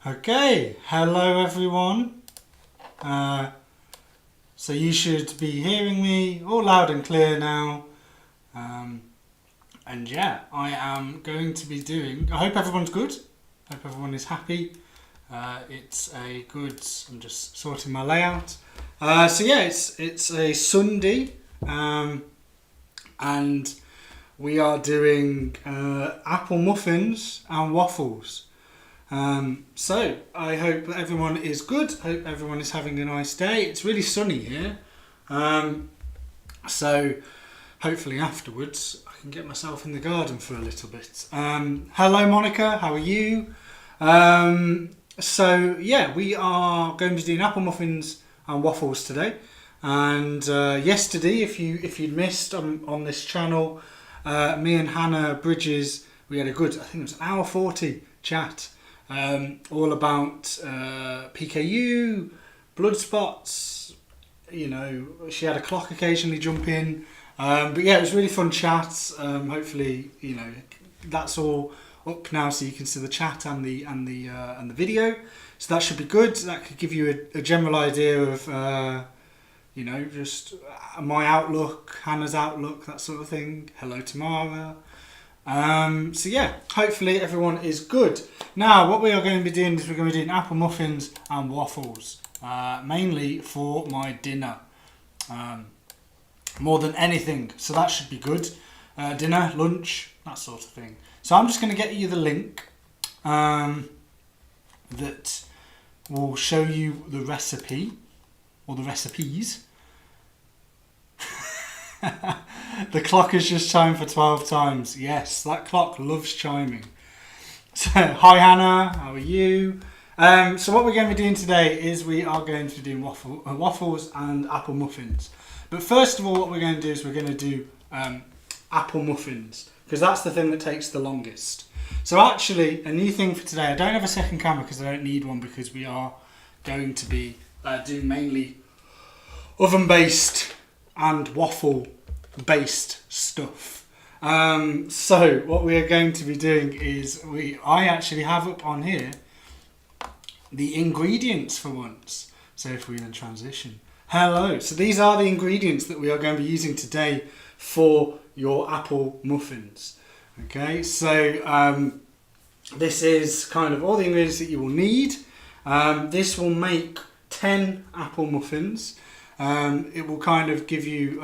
Okay, hello everyone. So you should be hearing me all loud and clear now. And yeah, I am going to be doing, I hope everyone's good. I hope everyone is happy. It's a good, I'm just sorting my layout. So yeah, it's a Sunday. And we are doing apple muffins and waffles. So I hope everyone is good. Hope everyone is having a nice day. It's really sunny here. So hopefully afterwards I can get myself in the garden for a little bit. Hello Monica, how are you? So yeah, we are going to be doing apple muffins and waffles today. And yesterday, if you'd missed on this channel, me and Hannah Bridges, we had a good, I think it was an hour 40 chat. All about PKU, blood spots, you know, she had a clock occasionally jump in. But yeah, it was really fun chat. Hopefully, you know, that's all up now so you can see the chat and the video. So that should be good. That could give you a general idea of, you know, just my outlook, Hannah's outlook, that sort of thing. Hello, Tamara. So yeah, hopefully everyone is good. Now, what we are going to be doing is we're going to be doing apple muffins and waffles, mainly for my dinner, more than anything. So that should be good. Dinner, lunch, that sort of thing. So I'm just going to get you the link that will show you the recipe or the recipes. The clock has just chimed for 12 times. Yes, that clock loves chiming. So, hi Hannah, how are you? So what we're going to be doing today is we are going to be doing waffles and apple muffins. But first of all, what we're going to do is we're going to do apple muffins, because that's the thing that takes the longest. So actually, a new thing for today, I don't have a second camera because I don't need one, because we are going to be doing mainly oven-based and waffle-based stuff. So what we are going to be doing is I actually have up on here the ingredients for once. So if we then transition. Hello. So these are the ingredients that we are going to be using today for your apple muffins. Okay, so this is kind of all the ingredients that you will need. This will make 10 apple muffins. It will kind of give you,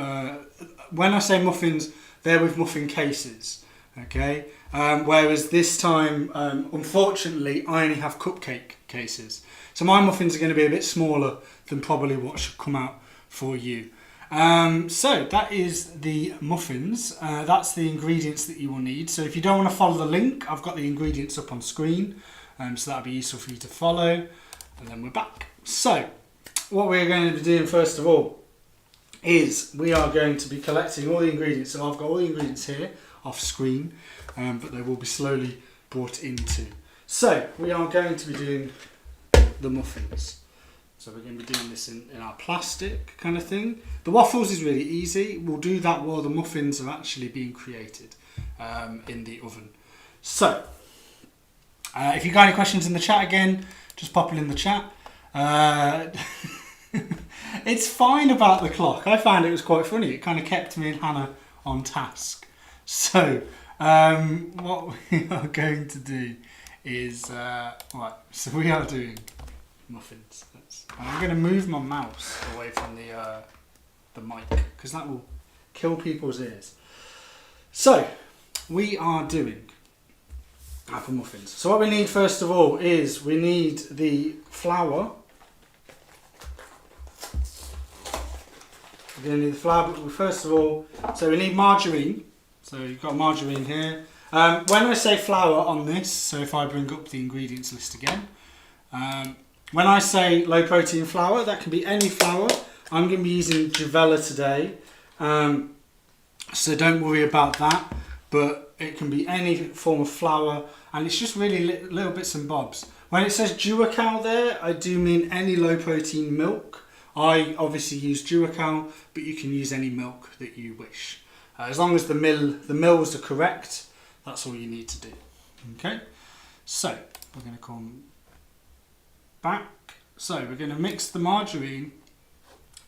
when I say muffins, they're with muffin cases, okay? Whereas this time, unfortunately, I only have cupcake cases. So my muffins are going to be a bit smaller than probably what should come out for you. So that is the muffins. That's the ingredients that you will need. So if you don't want to follow the link, I've got the ingredients up on screen. So that'll be useful for you to follow. And then we're back. So what we're going to be doing first of all is we are going to be collecting all the ingredients. So I've got all the ingredients here off screen, but they will be slowly brought into. So we are going to be doing the muffins. So we're going to be doing this in our plastic kind of thing. The waffles is really easy. We'll do that while the muffins are actually being created in the oven. So if you've got any questions in the chat again, just pop it in the chat. It's fine about the clock. I found it was quite funny. It kind of kept me and Hannah on task. So what we are going to do is right. So we are doing muffins. I'm going to move my mouse away from the mic because that will kill people's ears. So we are doing apple muffins. So what we need first of all is we need the flour. We're going to need the flour, but first of all, so we need margarine. So you've got margarine here. When I say flour on this, so if I bring up the ingredients list again, when I say low protein flour, that can be any flour. I'm going to be using Juvella today, so don't worry about that, but it can be any form of flour, and it's just really little bits and bobs. When it says Duacal there, I do mean any low protein milk. I obviously use Duacal, but you can use any milk that you wish. As long as the mills are correct, that's all you need to do. Okay, so we're going to come back. So we're going to mix the margarine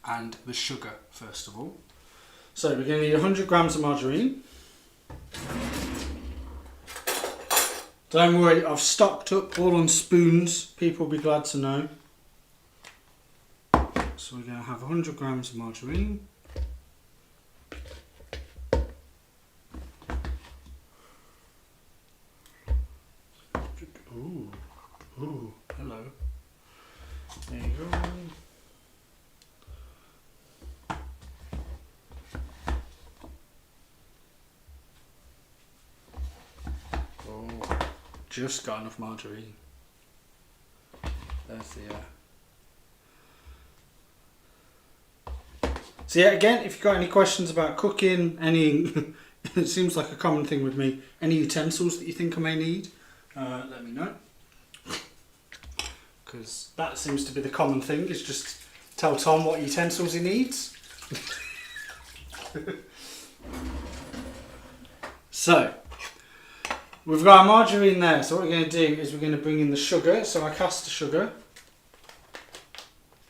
and the sugar first of all. So we're going to need 100 grams of margarine. Don't worry, I've stocked up all on spoons. People will be glad to know. So we're going to have 100 grams of margarine. Ooh, hello. There you go. Oh, just got enough margarine. There's the So yeah, again, if you've got any questions about cooking, any it seems like a common thing with me, any utensils that you think I may need, let me know. Because that seems to be the common thing, is just tell Tom what utensils he needs. So, we've got our margarine there, so what we're going to do is we're going to bring in the sugar. So our caster sugar,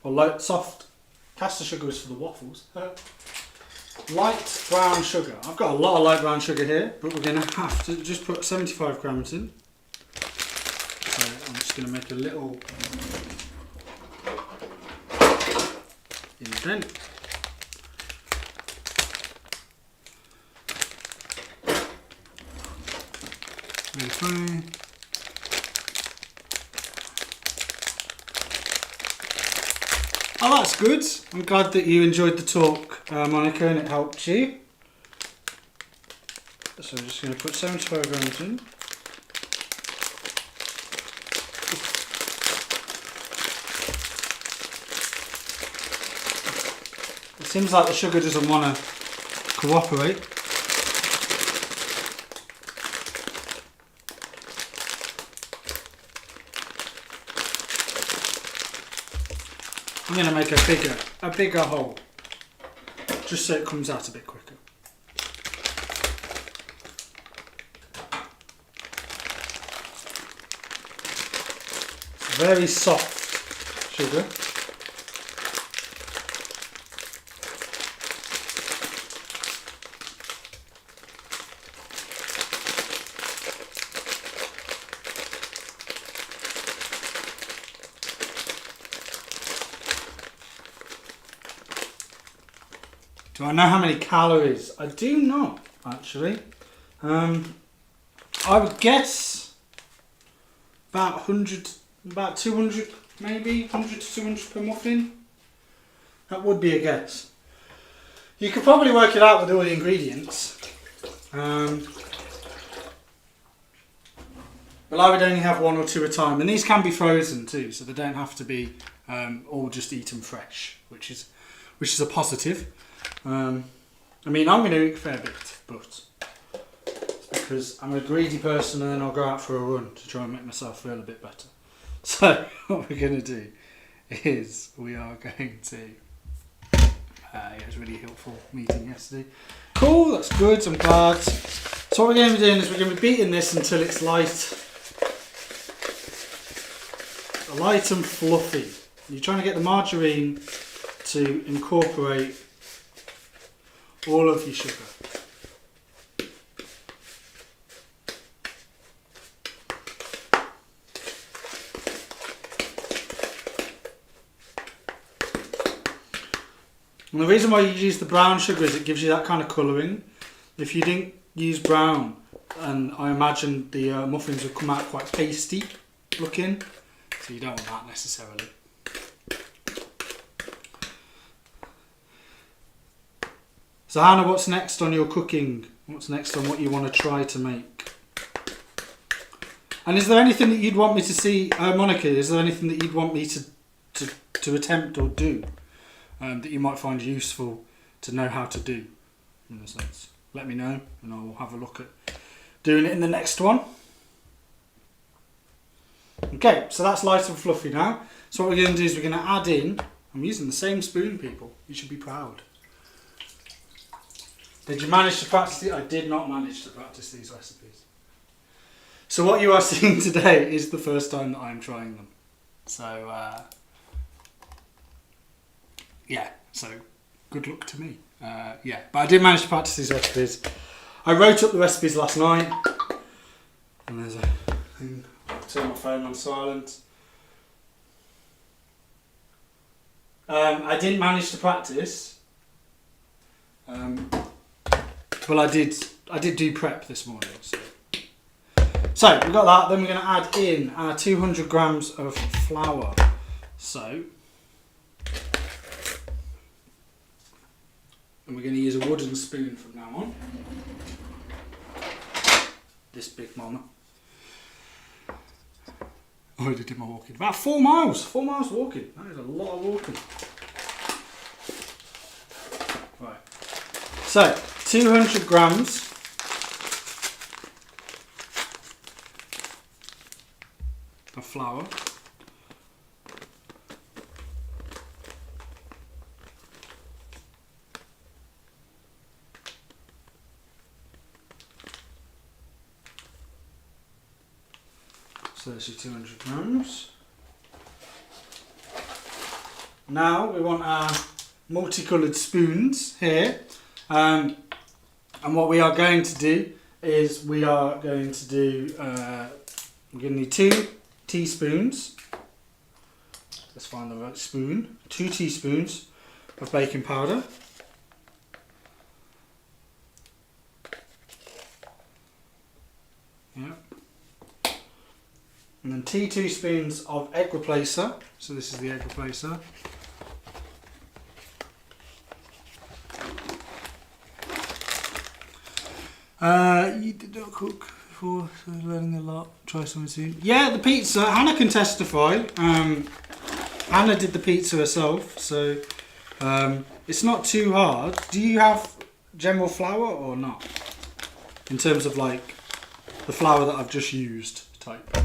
or light, soft, caster sugar is for the waffles. Light brown sugar. I've got a lot of light brown sugar here, but we're going to have to just put 75 grams in. So I'm just going to make a little indent. Very funny. Oh, that's good. I'm glad that you enjoyed the talk, Monica, and it helped you. So I'm just going to put 75 grams in. It seems like the sugar doesn't want to cooperate. I'm going to make a bigger hole, just so it comes out a bit quicker. Very soft sugar. Do I know how many calories? I do not, actually. I would guess about 100, about 200 maybe, 100 to 200 per muffin. That would be a guess. You could probably work it out with all the ingredients. But I would only have one or two at a time. And these can be frozen too, so they don't have to be all just eaten fresh, which is a positive. I mean, I'm going to eat a fair bit, but it's because I'm a greedy person and then I'll go out for a run to try and make myself feel a bit better. So what we're going to do is we are going to, it was really helpful meeting yesterday. Cool, that's good, I'm glad. So what we're going to be doing is we're going to be beating this until it's light and fluffy. You're trying to get the margarine to incorporate all of your sugar. And the reason why you use the brown sugar is it gives you that kind of colouring. If you didn't use brown, and I imagine the muffins would come out quite pasty looking, so you don't want that necessarily. So Hannah, what's next on your cooking? What's next on what you want to try to make? And is there anything that you'd want me to see, Monica, is there anything that you'd want me to attempt or do that you might find useful to know how to do, in a sense? Let me know and I'll have a look at doing it in the next one. Okay, so that's light and fluffy now. So what we're going to do is we're going to add in, I'm using the same spoon, people, you should be proud. Did you manage to practice it? I did not manage to practice these recipes. So what you are seeing today is the first time that I'm trying them. So yeah, so good luck to me. Yeah, but I did manage to practice these recipes. I wrote up the recipes last night, and there's a thing. I'll turn my phone on silent. I didn't manage to practice, but I did do prep this morning. So we've got that. Then we're going to add in our 200 grams of flour. So, and we're going to use a wooden spoon from now on. This big mama. I already did my walking. About 4 miles. 4 miles walking. That is a lot of walking. Right. So, 200 grams of flour. So this is 200 grams. Now we want our multicoloured spoons here, and what we are going to do is we're going to need 2 teaspoons. Let's find the right spoon. 2 teaspoons of baking powder. Yep. And then 2 teaspoons of egg replacer. So this is the egg replacer. You did not cook before, so learning a lot. Try something soon. Yeah, the pizza. Hannah can testify. Hannah did the pizza herself, so it's not too hard. Do you have general flour or not? In terms of like the flour that I've just used type.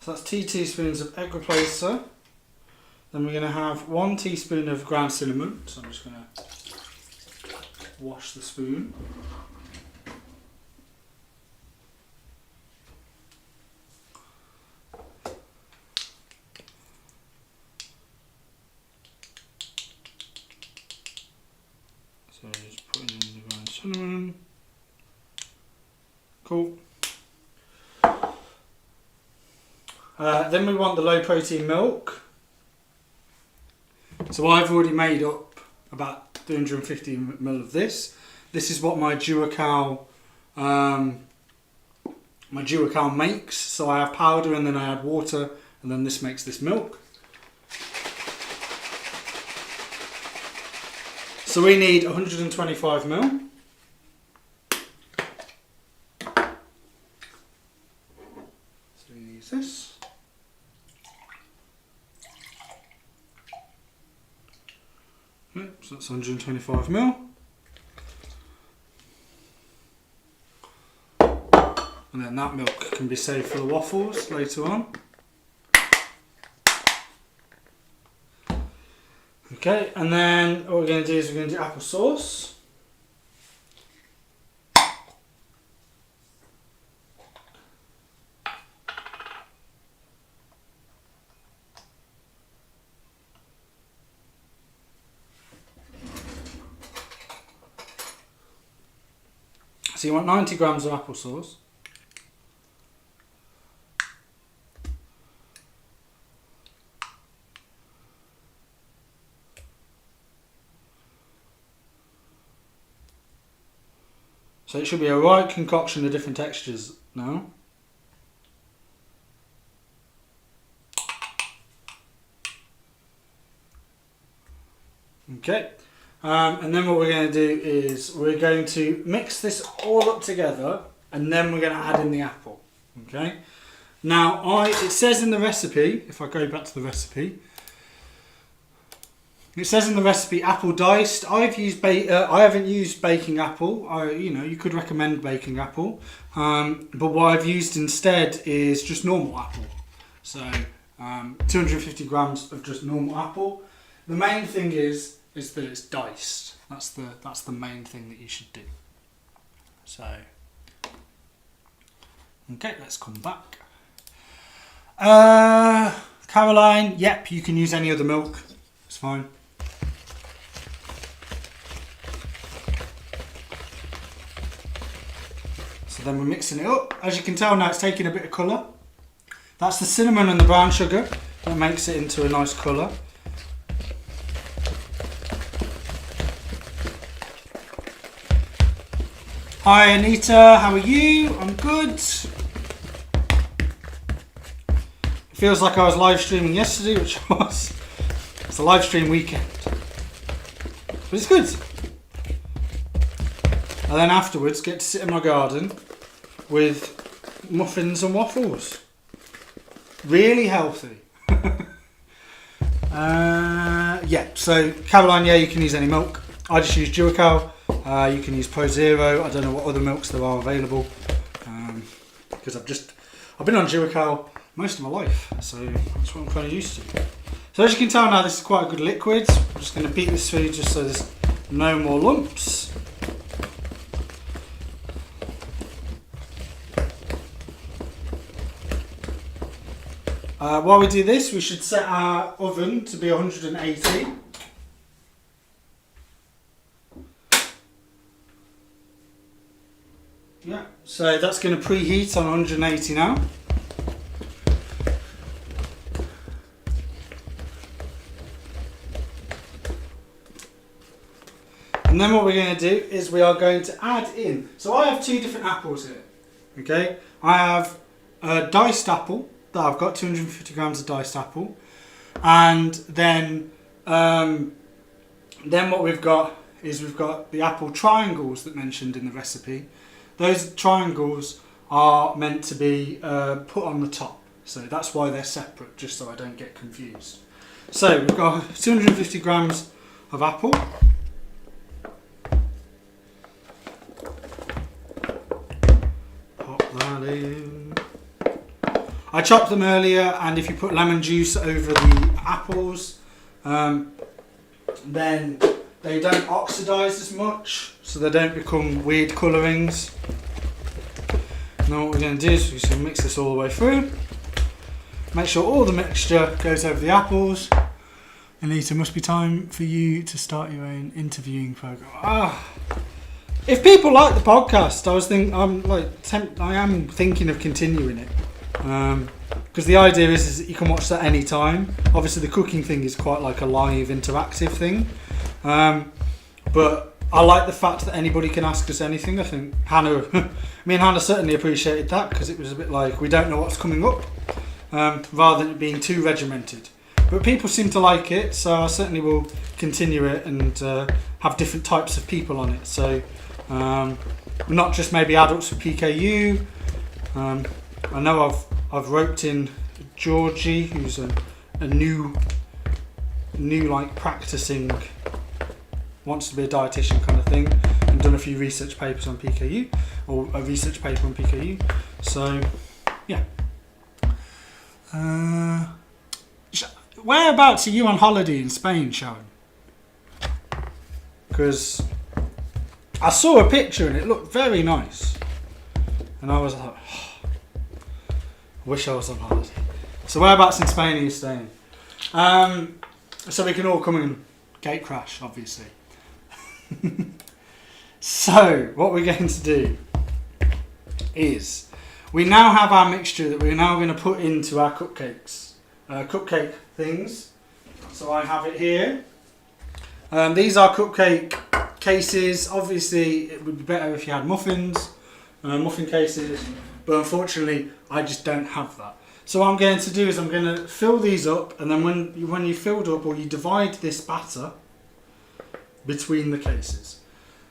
So that's 2 teaspoons of egg replacer. Then we're going to have 1 teaspoon of ground cinnamon. So I'm just going to wash the spoon. So just putting in the ground cinnamon. Cool. Then we want the low protein milk. So I've already made up about 350 ml of this. This is what my Duacal makes. So I have powder and then I add water, and then this makes this milk. So we need 125 ml. So we use this. So that's 125 ml. And then that milk can be saved for the waffles later on. Okay, and then what we're going to do is we're going to do apple sauce. So you want 90 grams of applesauce. So it should be a right concoction of different textures now. Okay. And then what we're going to do is we're going to mix this all up together, and then we're going to add in the apple. Okay. Now it says in the recipe, if I go back to the recipe, it says in the recipe apple diced. I haven't used baking apple. You could recommend baking apple, but what I've used instead is just normal apple. So 250 grams of just normal apple. The main thing is that it's diced. That's the main thing that you should do. So okay, let's come back. Caroline, yep, you can use any other milk. It's fine. So then we're mixing it up. As you can tell now, it's taking a bit of colour. That's the cinnamon and the brown sugar that makes it into a nice colour. Hi Anita, how are you? I'm good. It feels like I was live streaming yesterday, which was. It's a live stream weekend. But it's good. And then afterwards get to sit in my garden with muffins and waffles. Really healthy. Yeah, so Caroline, yeah, you can use any milk. I just use Duocal. You can use Pro Zero. I don't know what other milks there are available. Because I've been on Duocal most of my life. So that's what I'm kind of used to. So as you can tell now, this is quite a good liquid. I'm just going to beat this through just so there's no more lumps. While we do this, we should set our oven to be 180. Yeah, so that's going to preheat on 180 now. And then what we're going to do is we are going to add in. So I have two different apples here. Okay, I have a diced apple that I've got 250 grams of diced apple, and then what we've got is we've got the apple triangles that mentioned in the recipe. Those triangles are meant to be put on the top, so that's why they're separate, just so I don't get confused. So we've got 250 grams of apple. Pop that in. I chopped them earlier, and if you put lemon juice over the apples, then they don't oxidise as much, so they don't become weird colourings. Now what we're going to do is we're just going to mix this all the way through. Make sure all the mixture goes over the apples. Anita, must be time for you to start your own interviewing program. If people like the podcast, I am thinking of continuing it. Because the idea is that you can watch that any time. Obviously the cooking thing is quite like a live interactive thing, but I like the fact that anybody can ask us anything. I think me and Hannah certainly appreciated that, because it was a bit like we don't know what's coming up, rather than it being too regimented. But people seem to like it, so I certainly will continue it and have different types of people on it. So not just maybe adults with PKU. I know I've roped in Georgie, who's a new like practicing, wants to be a dietitian kind of thing, and done a few research papers on PKU, or a research paper on PKU. So yeah. Whereabouts are you on holiday in Spain, Sharon? Because I saw a picture and it looked very nice, and I was like, I wish I was on holiday. So whereabouts in Spain are you staying? So we can all come and gate crash, obviously. So what we're going to do is we now have our mixture that we're now going to put into our cupcakes. Cupcake things. So I have it here. These are cupcake cases. Obviously it would be better if you had muffins, muffin cases. But unfortunately, I just don't have that. So what I'm going to do is I'm going to fill these up, and then when you filled up, or you divide this batter between the cases.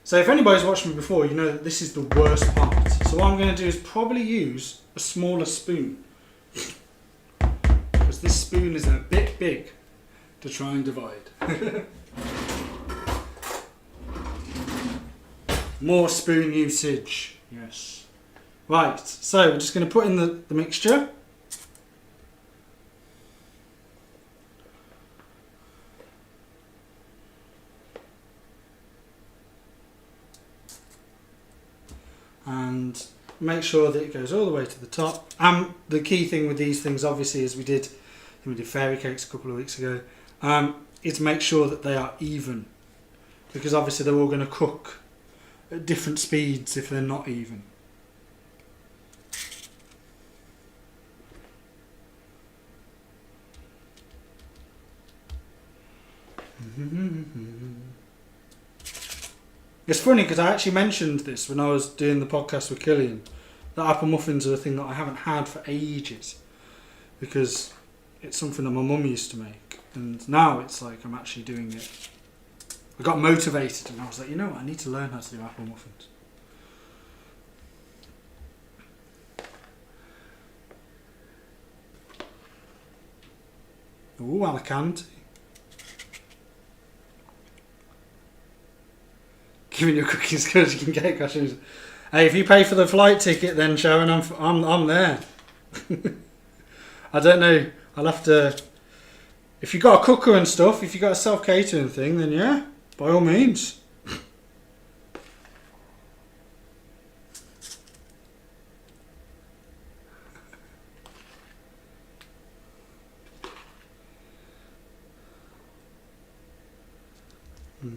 So if anybody's watched me before, you know that this is the worst part. So what I'm going to do is probably use a smaller spoon, because this spoon is a bit big to try and divide. More spoon usage, yes. Right, so we're just going to put in the mixture. And make sure that it goes all the way to the top. And the key thing with these things, obviously, as we did fairy cakes a couple of weeks ago, is make sure that they are even, because obviously they're all going to cook at different speeds if they're not even. It's funny because I actually mentioned this when I was doing the podcast with Killian, that apple muffins are a thing that I haven't had for ages, because it's something that my mum used to make, and now it's like I'm actually doing it. I got motivated and I was like, you know what, I need to learn how to do apple muffins. Ooh, Alicante. Giving your cooking skills, you can get questions. Hey, if you pay for the flight ticket, then Sharon, I'm there. I don't know. I'll have to. If you got a cooker and stuff, if you got a self-catering thing, then yeah, by all means.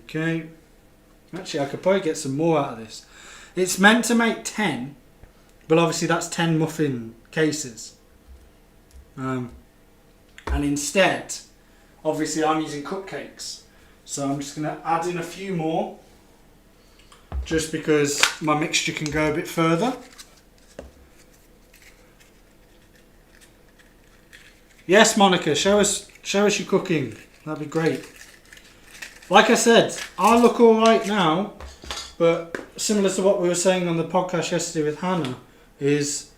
Okay. Actually, I could probably get some more out of this. It's meant to make 10, but obviously that's 10 muffin cases. And instead, obviously I'm using cupcakes. So I'm just going to add in a few more, just because my mixture can go a bit further. Yes, Monica, show us your cooking. That'd be great. Like I said, I look alright now, but similar to what we were saying on the podcast yesterday with Hannah, is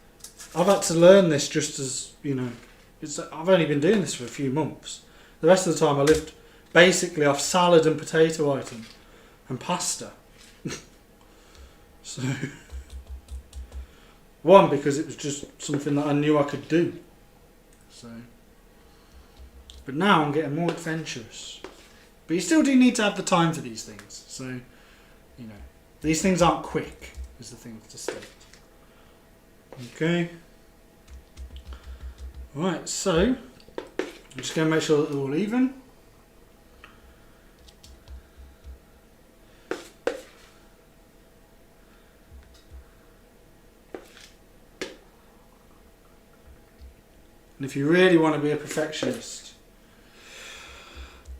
I've had to learn this just as, I've only been doing this for a few months. The rest of the time I lived basically off salad and potato item and pasta. So, one, because it was just something that I knew I could do. So, but now I'm getting more adventurous. But you still do need to have the time for these things. So, these things aren't quick, is the thing to state. Okay. Right, so I'm just going to make sure that they're all even. And if you really want to be a perfectionist,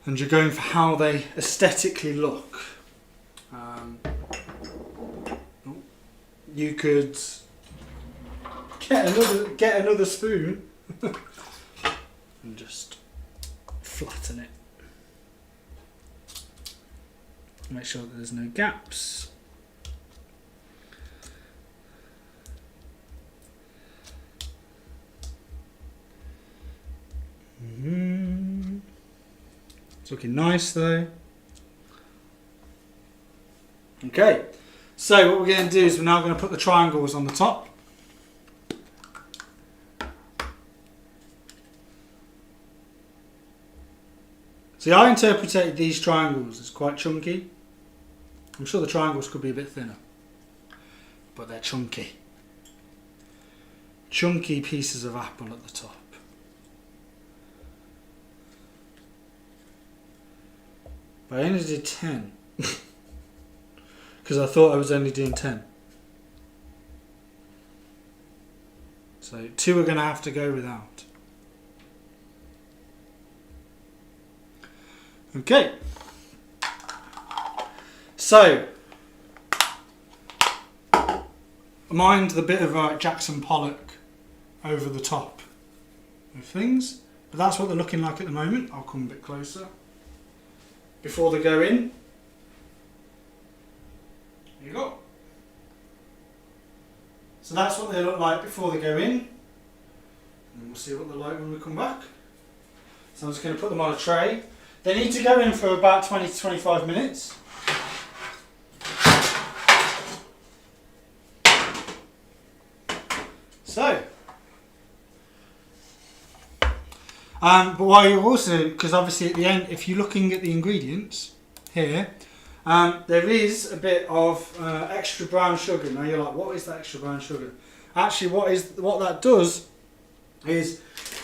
and you're going for how they aesthetically look, you could get another spoon and just flatten it. Make sure that there's no gaps. It's looking nice though. Okay, so what we're going to do is we're now going to put the triangles on the top. See, I interpreted these triangles as quite chunky. I'm sure the triangles could be a bit thinner, but they're chunky. Chunky pieces of apple at the top. But I only did 10. Because I thought I was only doing 10. So 2 are going to have to go without. Okay. So, mind the bit of Jackson Pollock over the top of things. But that's what they're looking like at the moment. I'll come a bit closer. Before they go in. There you go. So that's what they look like before they go in. And we'll see what they're like when we come back. So I'm just going to put them on a tray. They need to go in for about 20 to 25 minutes. So, but while you're also, because obviously at the end, if you're looking at the ingredients here, There is a bit of extra brown sugar. Now you're like, what is that extra brown sugar? Actually, what that does is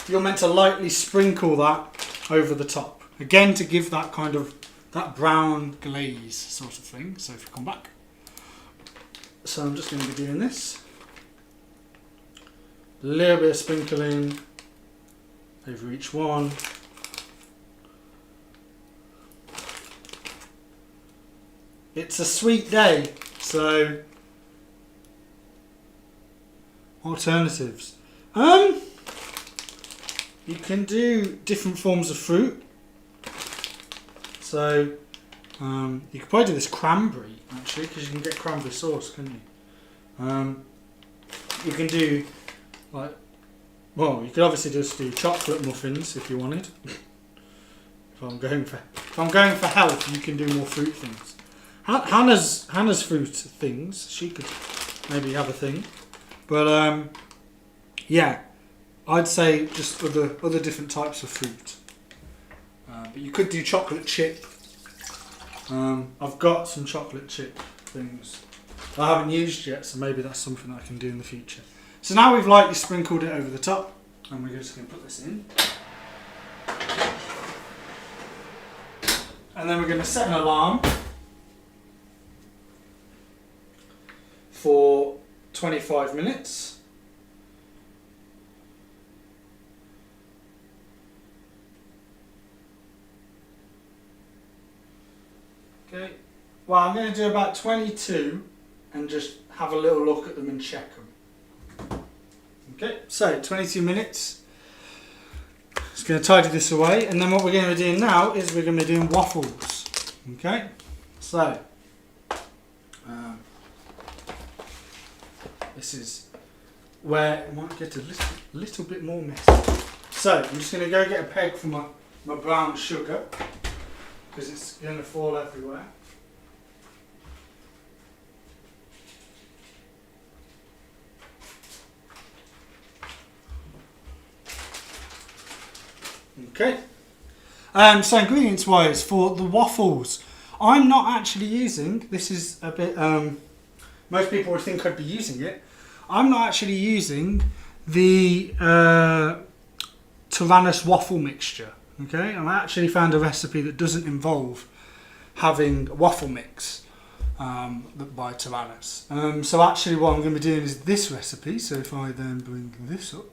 you're meant to lightly sprinkle that over the top. Again, to give that kind of that brown glaze sort of thing. So if you come back. So I'm just going to be doing this. A little bit of sprinkling over each one. It's a sweet day, so alternatives. You can do different forms of fruit. So you could probably do this cranberry actually, because you can get cranberry sauce, can't you? You can do like, well, you could obviously just do chocolate muffins if you wanted. If I'm going for health, you can do more fruit things. Hannah's fruit things. She could maybe have a thing, but yeah, I'd say just other different types of fruit. But you could do chocolate chip. I've got some chocolate chip things I haven't used yet, so maybe that's something I can do in the future. So now we've lightly sprinkled it over the top, and we're just going to put this in. And then we're going to set an alarm for 25 minutes. Okay. Well, I'm going to do about 22 and just have a little look at them and check them. Okay, so 22 minutes. Just going to tidy this away, and then what we're going to be doing now is we're going to be doing waffles. Okay, so this is where it might get a little bit more messy. So I'm just going to go get a peg for my brown sugar, because it's going to fall everywhere. Okay. So ingredients wise for the waffles, I'm not actually using, this is a bit, most people would think I'd be using it. I'm not actually using the Tyrannus waffle mixture. Okay, and I actually found a recipe that doesn't involve having waffle mix by Tyrannus. So actually what I'm going to be doing is this recipe. So if I then bring this up.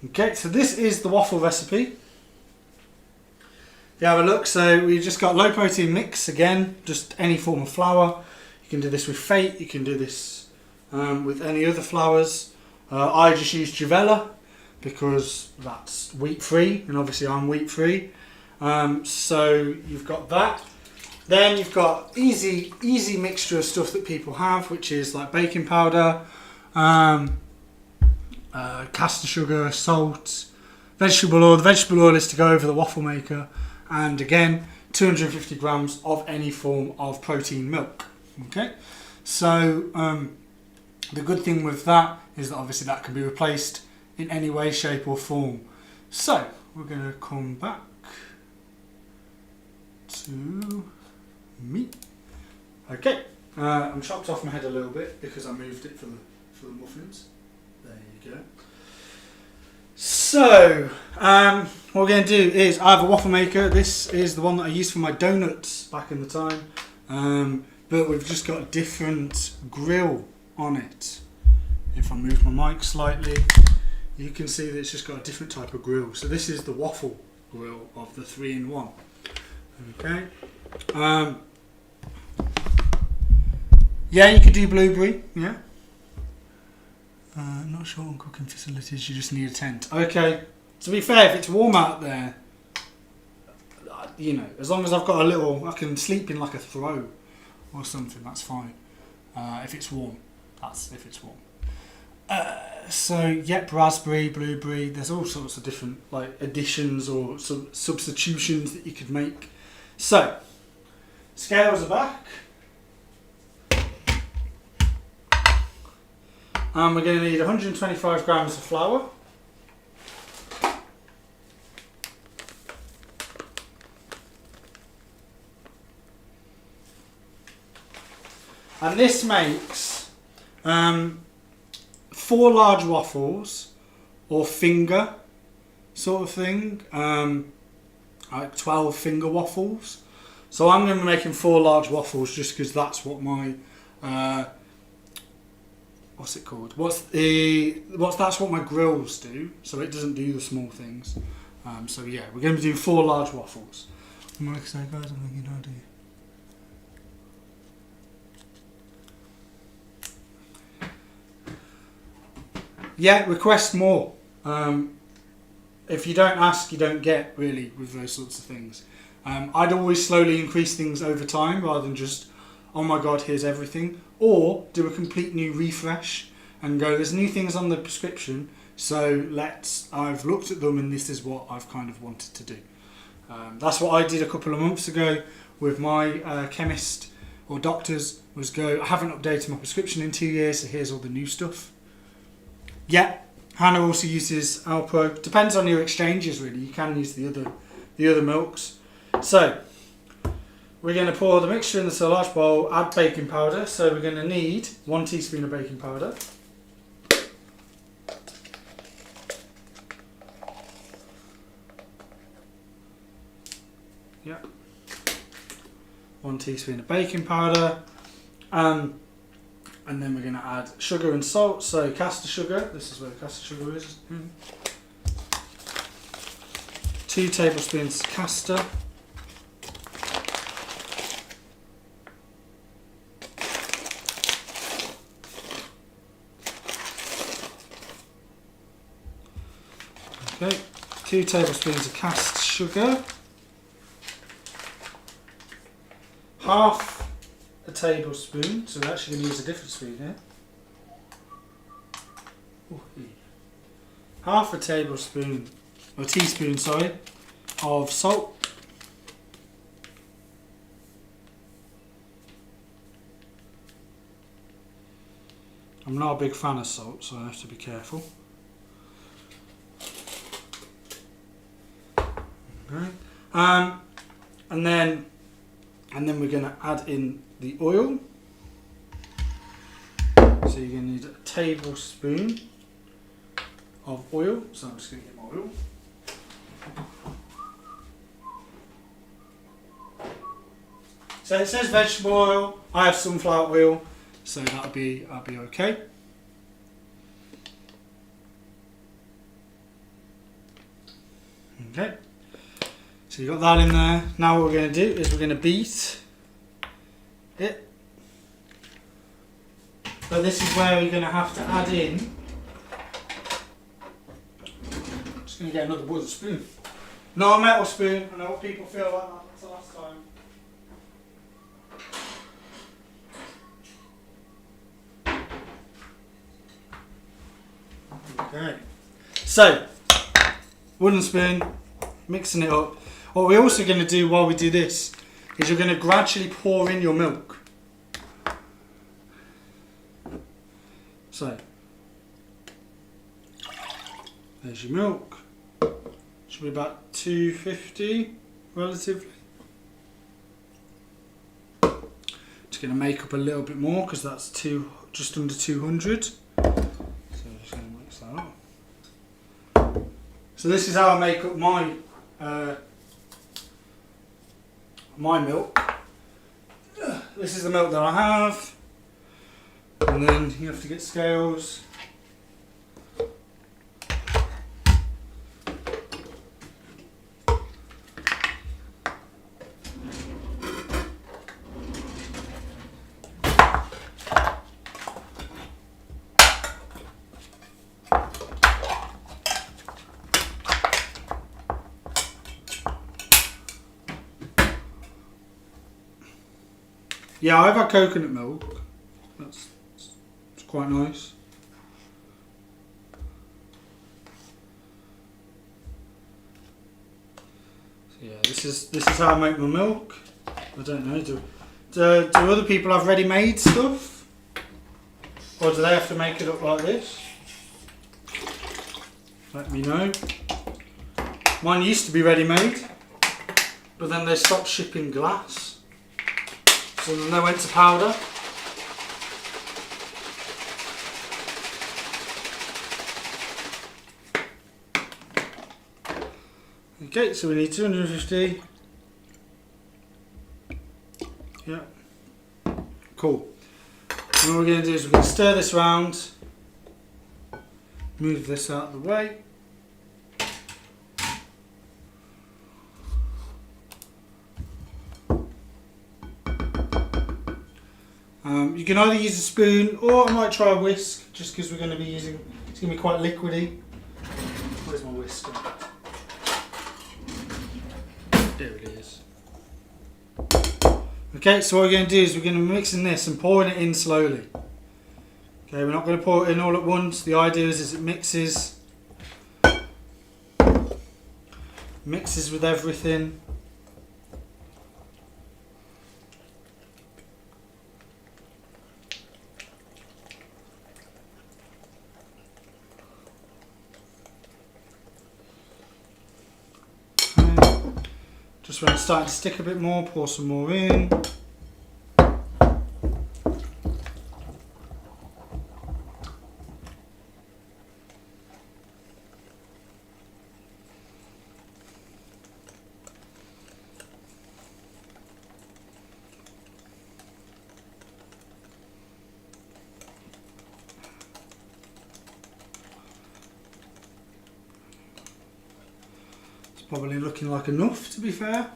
Okay, so this is the waffle recipe. If you have a look, so we've just got low protein mix, again, just any form of flour. You can do this with Fate, you can do this with any other flours. I just use Juvella because that's wheat free, and obviously I'm wheat free. So you've got that. Then you've got easy mixture of stuff that people have, which is like baking powder, castor sugar, salt, vegetable oil. The vegetable oil is to go over the waffle maker, and again 250 grams of any form of protein milk. Okay, so the good thing with that is that obviously that can be replaced in any way, shape or form. So we're going to come back to meat. Okay, I'm chopped off my head a little bit because I moved it for the muffins. There you go. So what we're going to do is I have a waffle maker. This is the one that I used for my donuts back in the time, but we've just got a different grill on it. If I move my mic slightly, you can see that it's just got a different type of grill. So this is the waffle grill of the 3-in-1. Okay. Yeah, you could do blueberry. Yeah. Not sure on cooking facilities. You just need a tent. Okay. To be fair, if it's warm out there, you know, as long as I've got a little, I can sleep in like a throw or something. That's fine. If it's warm, that's if it's warm. So yep, raspberry, blueberry. There's all sorts of different like additions or substitutions that you could make. So scales are back, and we're going to need 125 grams of flour. And this makes 4 large waffles or finger sort of thing, like 12 finger waffles. So I'm going to be making 4 large waffles just because that's what my what's it called? That's what my grills do. So it doesn't do the small things. So yeah, we're going to do 4 large waffles. I'm like, guys, I'm thinking, how do you? Yeah, request more. If you don't ask, you don't get, really, with those sorts of things. I'd always slowly increase things over time rather than just, oh my god, here's everything. Or do a complete new refresh and go, there's new things on the prescription, so I've looked at them and this is what I've kind of wanted to do. That's what I did a couple of months ago with my chemist or doctors, was go, I haven't updated my prescription in 2 years, so here's all the new stuff. Yeah, Hannah also uses Alpro. Depends on your exchanges, really. You can use the other milks. So we're going to pour the mixture in the large bowl, add baking powder. So we're going to need 1 teaspoon of baking powder. Yeah. 1 teaspoon of baking powder. And then we're going to add sugar and salt. So caster sugar, this is where the caster sugar is. 2 tablespoons caster. Okay, 2 tablespoons of cast sugar. Half a tablespoon, so we're actually going to use a different spoon here. Half a tablespoon, or teaspoon, sorry, of salt. I'm not a big fan of salt, so I have to be careful. Okay. And then we're going to add in the oil. So you're going to need a tablespoon of oil. So I'm just going to get my oil. So it says vegetable oil. I have sunflower oil, so that'll be okay. Okay. So you got that in there. Now what we're going to do is we're going to beat it. But this is where we're going to have to add in. I'm just going to get another wooden spoon. Not a metal spoon. I know what people feel like that. That's the last time. Okay. So, wooden spoon, mixing it up. What we're also going to do while we do this is you're going to gradually pour in your milk. So, there's your milk. Should be about 250 relatively. Just going to make up a little bit more because that's just under 200. So I'm just going to mix that up. So this is how I make up my milk. This is the milk that I have, and then you have to get scales. Yeah, I've had coconut milk. It's quite nice. So yeah, this is how I make my milk. I don't know. Do other people have ready-made stuff, or do they have to make it up like this? Let me know. Mine used to be ready-made, but then they stopped shipping glass. So then they went to powder. Okay, so we need 250. Yeah. Cool. And what we're going to do is we're going to stir this round. Move this out of the way. You can either use a spoon or I might try a whisk just because we're going to be using, it's going to be quite liquidy. Where's my whisk? There it is. Okay, so what we're going to do is we're going to be mixing this and pouring it in slowly. Okay, we're not going to pour it in all at once. The idea is it mixes with everything. Just when it's starting to stick a bit more, pour some more in. Probably looking like enough, to be fair.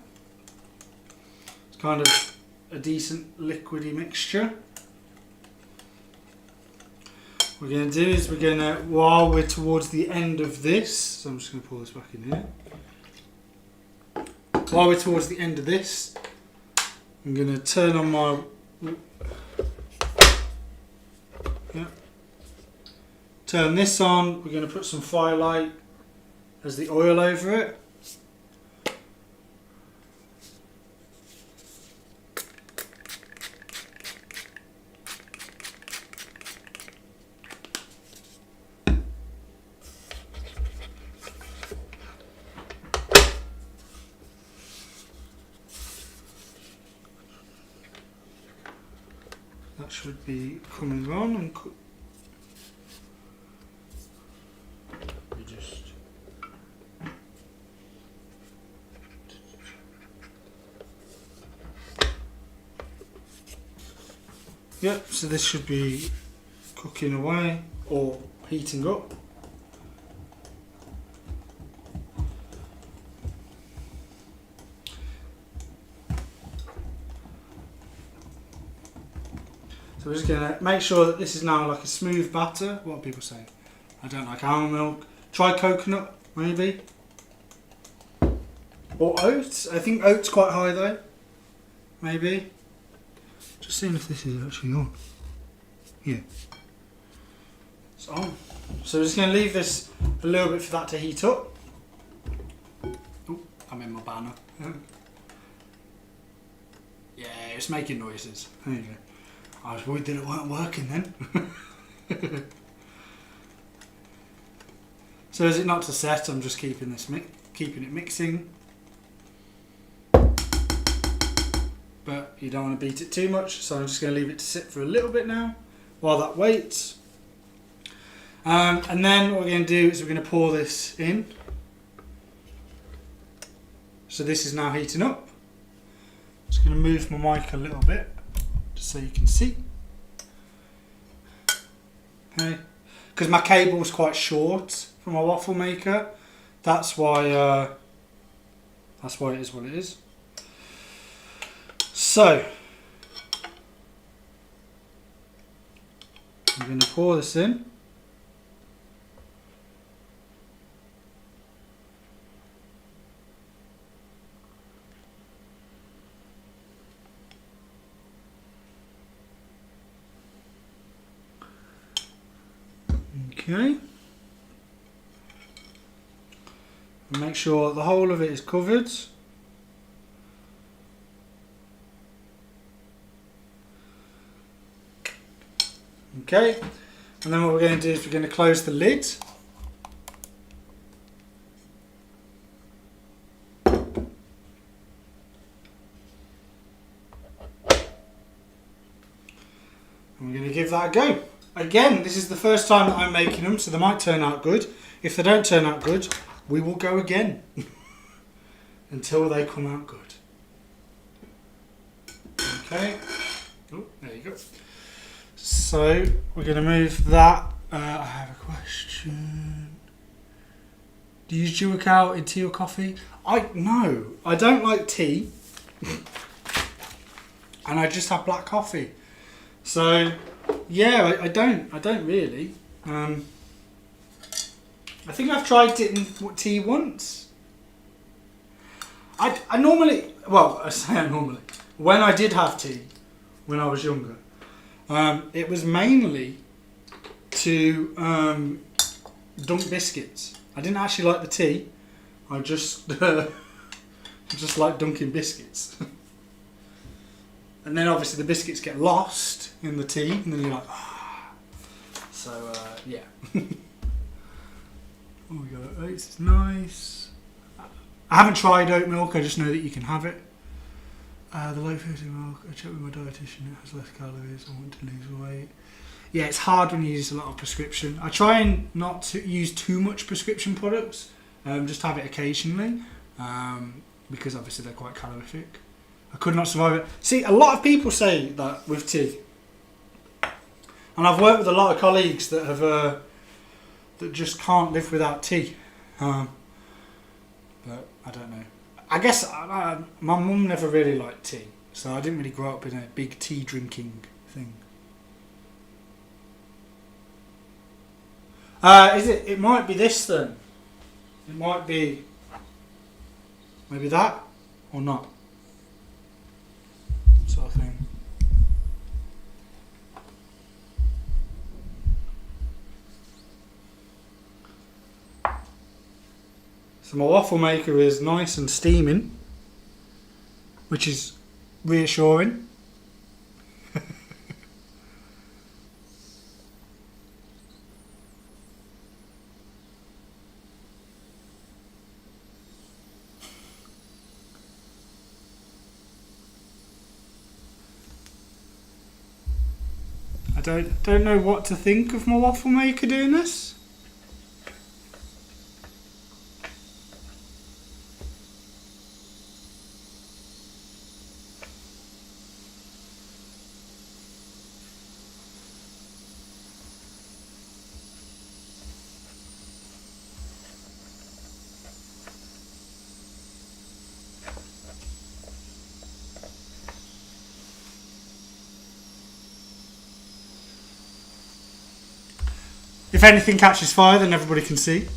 It's kind of a decent liquidy mixture. What we're going to do is we're going to, while we're towards the end of this, so I'm just going to pull this back in here. While we're towards the end of this, I'm going to turn on my, turn this on. We're going to put some firelight as the oil over it. That should be coming on and we just yep, so this should be cooking away or heating up. So we're just going to make sure that this is now like a smooth batter. What are people saying? I don't like almond milk. Try coconut, maybe. Or oats. I think oats quite high though. Maybe. Just seeing if this is actually on. Yeah. It's on. So we're just going to leave this a little bit for that to heat up. Oh, I'm in my banner. Yeah, it's making noises. There you go. I was worried that it weren't working then. So as it not to set, I'm just keeping this keeping it mixing. But you don't want to beat it too much, so I'm just going to leave it to sit for a little bit now while that waits. And then what we're going to do is we're going to pour this in. So this is now heating up. Just going to move my mic a little bit, just so you can see. Okay, because my cable is quite short for my waffle maker, that's why it is what it is. So I'm going to pour this in. Okay, and make sure the whole of it is covered. Okay, and then what we're going to do is we're going to close the lid. And we're going to give that a go. Again, this is the first time that I'm making them, so they might turn out good. If they don't turn out good, we will go again. until they come out good. Okay. Oh, there you go. So we're going to move that. I have a question. Do you use Juracao in tea or coffee? No, I don't like tea. And I just have black coffee. So yeah, I don't really. I think I've tried it in tea once. I normally, well, I say I normally, when I did have tea, when I was younger, it was mainly to dunk biscuits. I didn't actually like the tea. I just just like dunking biscuits. And then obviously the biscuits get lost in the tea, and then you're like, ah. So yeah. Oh, we got oats. It's nice. I haven't tried oat milk. I just know that you can have it. The low fructose milk. I checked with my dietitian. It has less calories. I want to lose weight. Yeah, it's hard when you use a lot of prescription. I try and not to use too much prescription products. Just have it occasionally, because obviously they're quite calorific. I could not survive it. See, a lot of people say that with tea, and I've worked with a lot of colleagues that have that just can't live without tea. But I don't know. I guess my mum never really liked tea, so I didn't really grow up in a big tea drinking thing. Is it? It might be this then. It might be maybe that or not. Sort of thing. So my waffle maker is nice and steaming, which is reassuring. I don't know what to think of my waffle maker doing this. If anything catches fire, then everybody can see.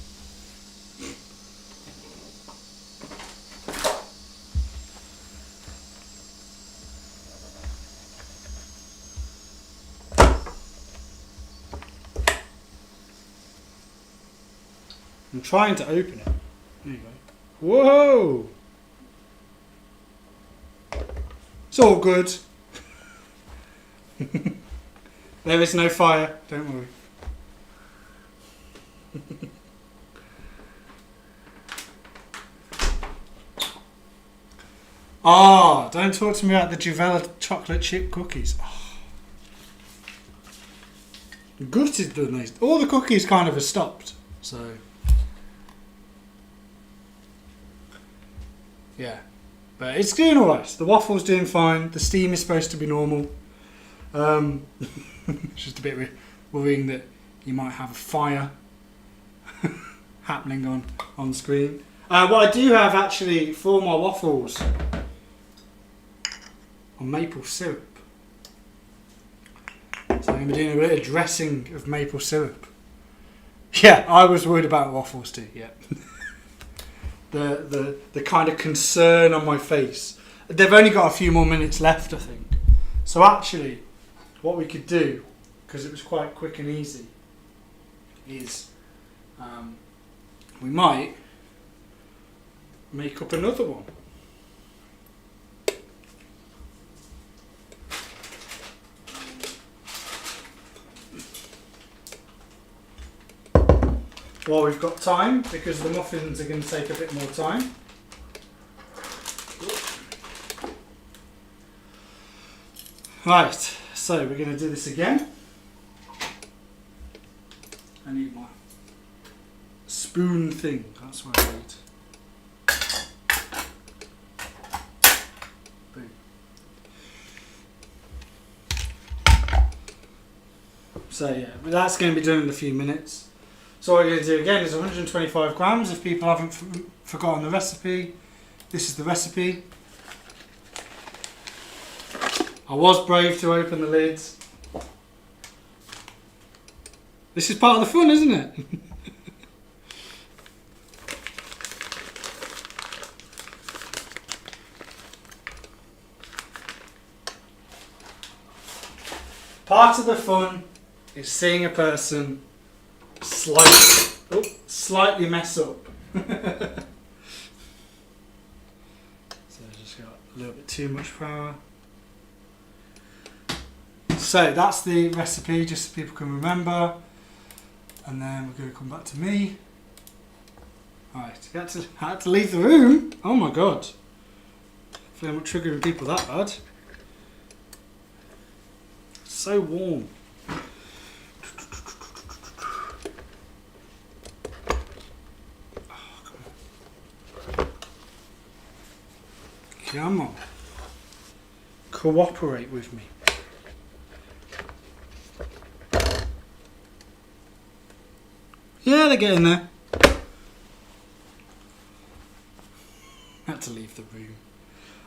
I'm trying to open it. There you go. Whoa! It's all good. There is no fire, don't worry. Ah, don't talk to me about the Juvella chocolate chip cookies. Oh. Gutted done these. All the cookies kind of have stopped, so yeah. But it's doing alright. The waffle's doing fine. The steam is supposed to be normal. It's just a bit worrying that you might have a fire happening on screen. What I do have actually for my waffles are maple syrup. So I'm going to be doing a bit of dressing of maple syrup. Yeah, I was worried about waffles too, yeah. the kind of concern on my face. They've only got a few more minutes left, I think. So actually, what we could do, because it was quite quick and easy, is we might make up another one. While we've got time, because the muffins are going to take a bit more time. Right, so we're going to do this again. I need my spoon thing, that's what I need. So yeah, but that's going to be done in a few minutes. So what we're going to do again is 125 grams. If people haven't forgotten the recipe, this is the recipe. I was brave to open the lids. This is part of the fun, isn't it? Part of the fun is seeing a person slightly mess up. So I just got a little bit too much flour. So that's the recipe, just so people can remember. And then we're going to come back to me. Right, I had to leave the room. Oh my god. Hopefully I'm not triggering people that bad. It's so warm. Come on. Cooperate with me. Yeah, they're getting there. Had to leave the room.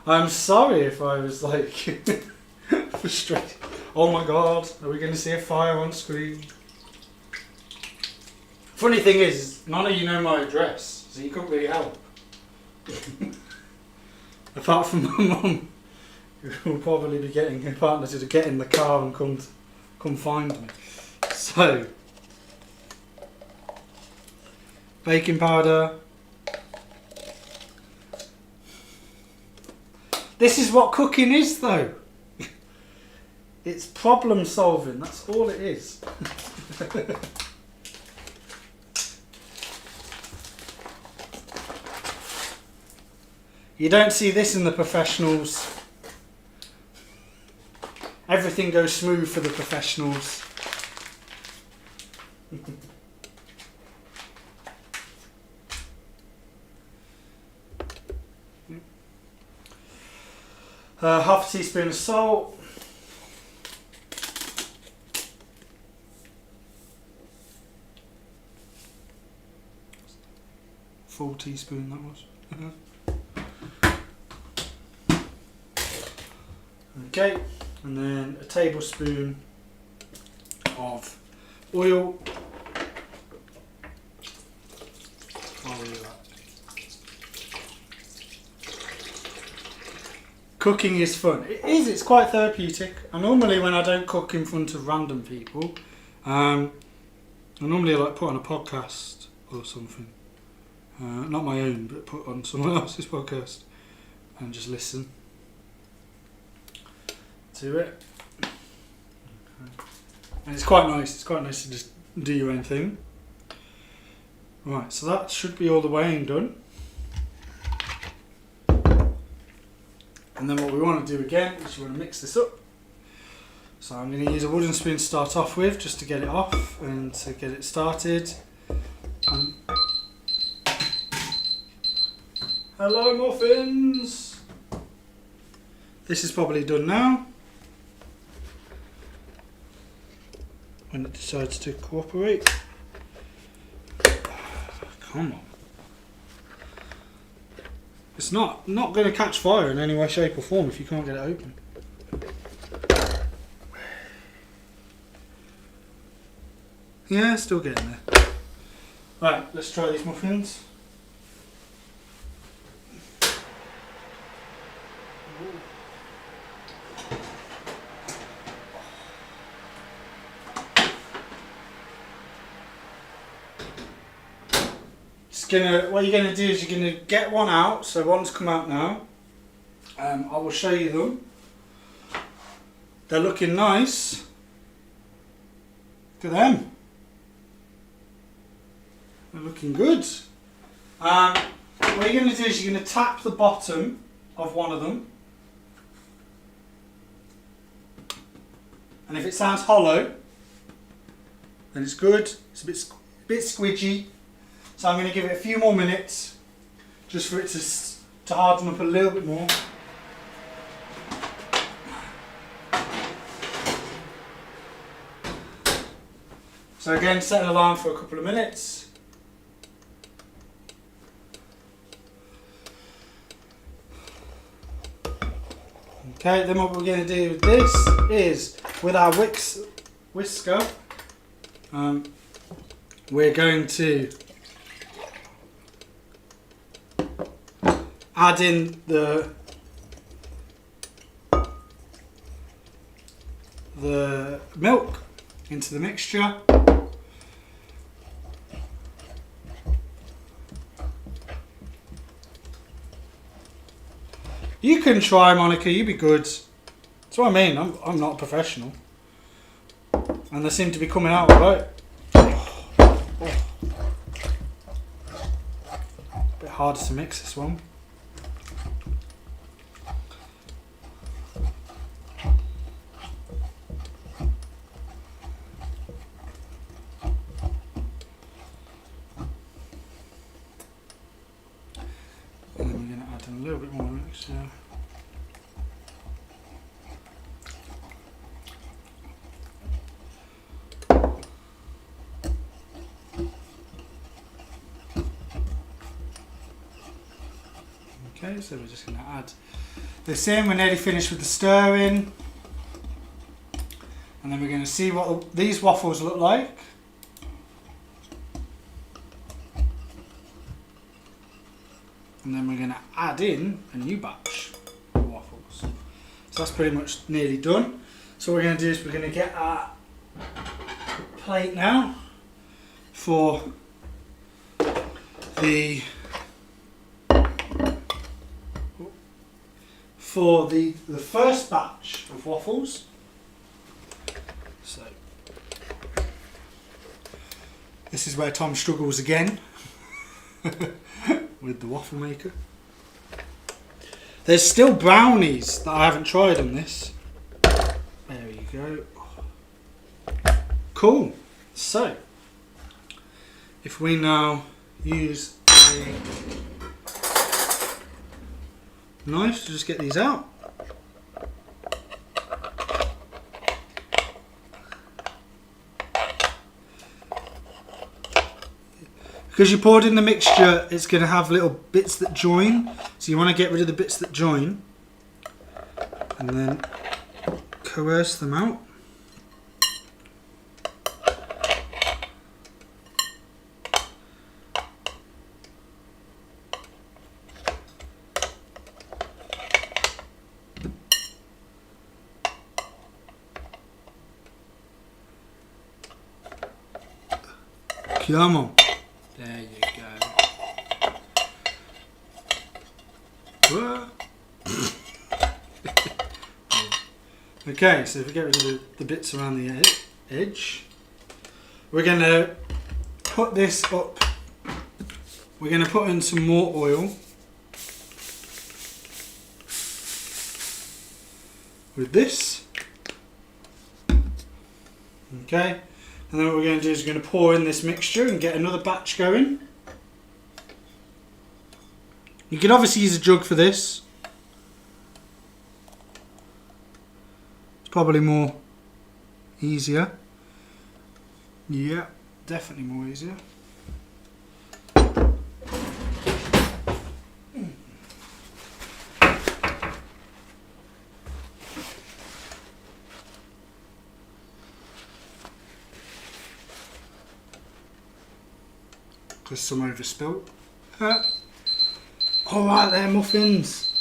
I'm sorry if I was like frustrated. Oh my god, are we going to see a fire on screen? Funny thing is, none of you know my address, so you couldn't really help. Apart from my mum, who will probably be getting her partner to get in the car and come find me. So, baking powder. This is what cooking is, though. It's problem solving, that's all it is. You don't see this in the professionals. Everything goes smooth for the professionals. Half a teaspoon of salt. Full teaspoon that was. Okay, and then a tablespoon of oil. Cooking is fun. It is, it's quite therapeutic. And normally when I don't cook in front of random people, I normally like put on a podcast or something. Not my own, but put on someone else's podcast and just listen to it. And it's quite nice to just do your own thing. Right, so that should be all the weighing done. And then what we want to do again is we want to mix this up. So I'm going to use a wooden spoon to start off with, just to get it off and to get it started. Hello Muffins! This is probably done now. When it decides to cooperate. Come on. It's not going to catch fire in any way, shape or form if you can't get it open. Yeah, still getting there. Right, let's try these muffins. What you're going to do is you're going to get one out, so one's come out now. I will show you them. They're looking nice. Look at them. They're looking good. What you're going to do is you're going to tap the bottom of one of them. And if it sounds hollow, then it's good. It's a bit squidgy. So I'm going to give it a few more minutes just for it to harden up a little bit more. So again, set an alarm for a couple of minutes. Okay, then what we're going to do with this is, with our whisker, we're going to add in the milk into the mixture. You can try, Monica, you'd be good. That's what I mean, I'm not a professional. And they seem to be coming out alright. A bit harder to mix this one. And then we're going to add in a little bit more mixture. Okay, so we're just going to add this in. We're nearly finished with the stirring. And then we're going to see what these waffles look like. And then we're going to add in a new batch of waffles. So that's pretty much nearly done. So what we're going to do is we're going to get our plate now for the first batch of waffles. So this is where Tom struggles again with the waffle maker. There's still brownies that I haven't tried on this. There you go. Cool. So if we now use a knife to just get these out. Because you poured in the mixture, it's going to have little bits that join. So you want to get rid of the bits that join. And then coerce them out. Come on. There you go. Okay, so if we get rid of the bits around the edge, we're going to put this up. We're going to put in some more oil with this. Okay. And then what we're going to do is we're going to pour in this mixture and get another batch going. You can obviously use a jug for this. It's probably more easier. Yeah, definitely more easier. Because some overspilt. Alright there, muffins.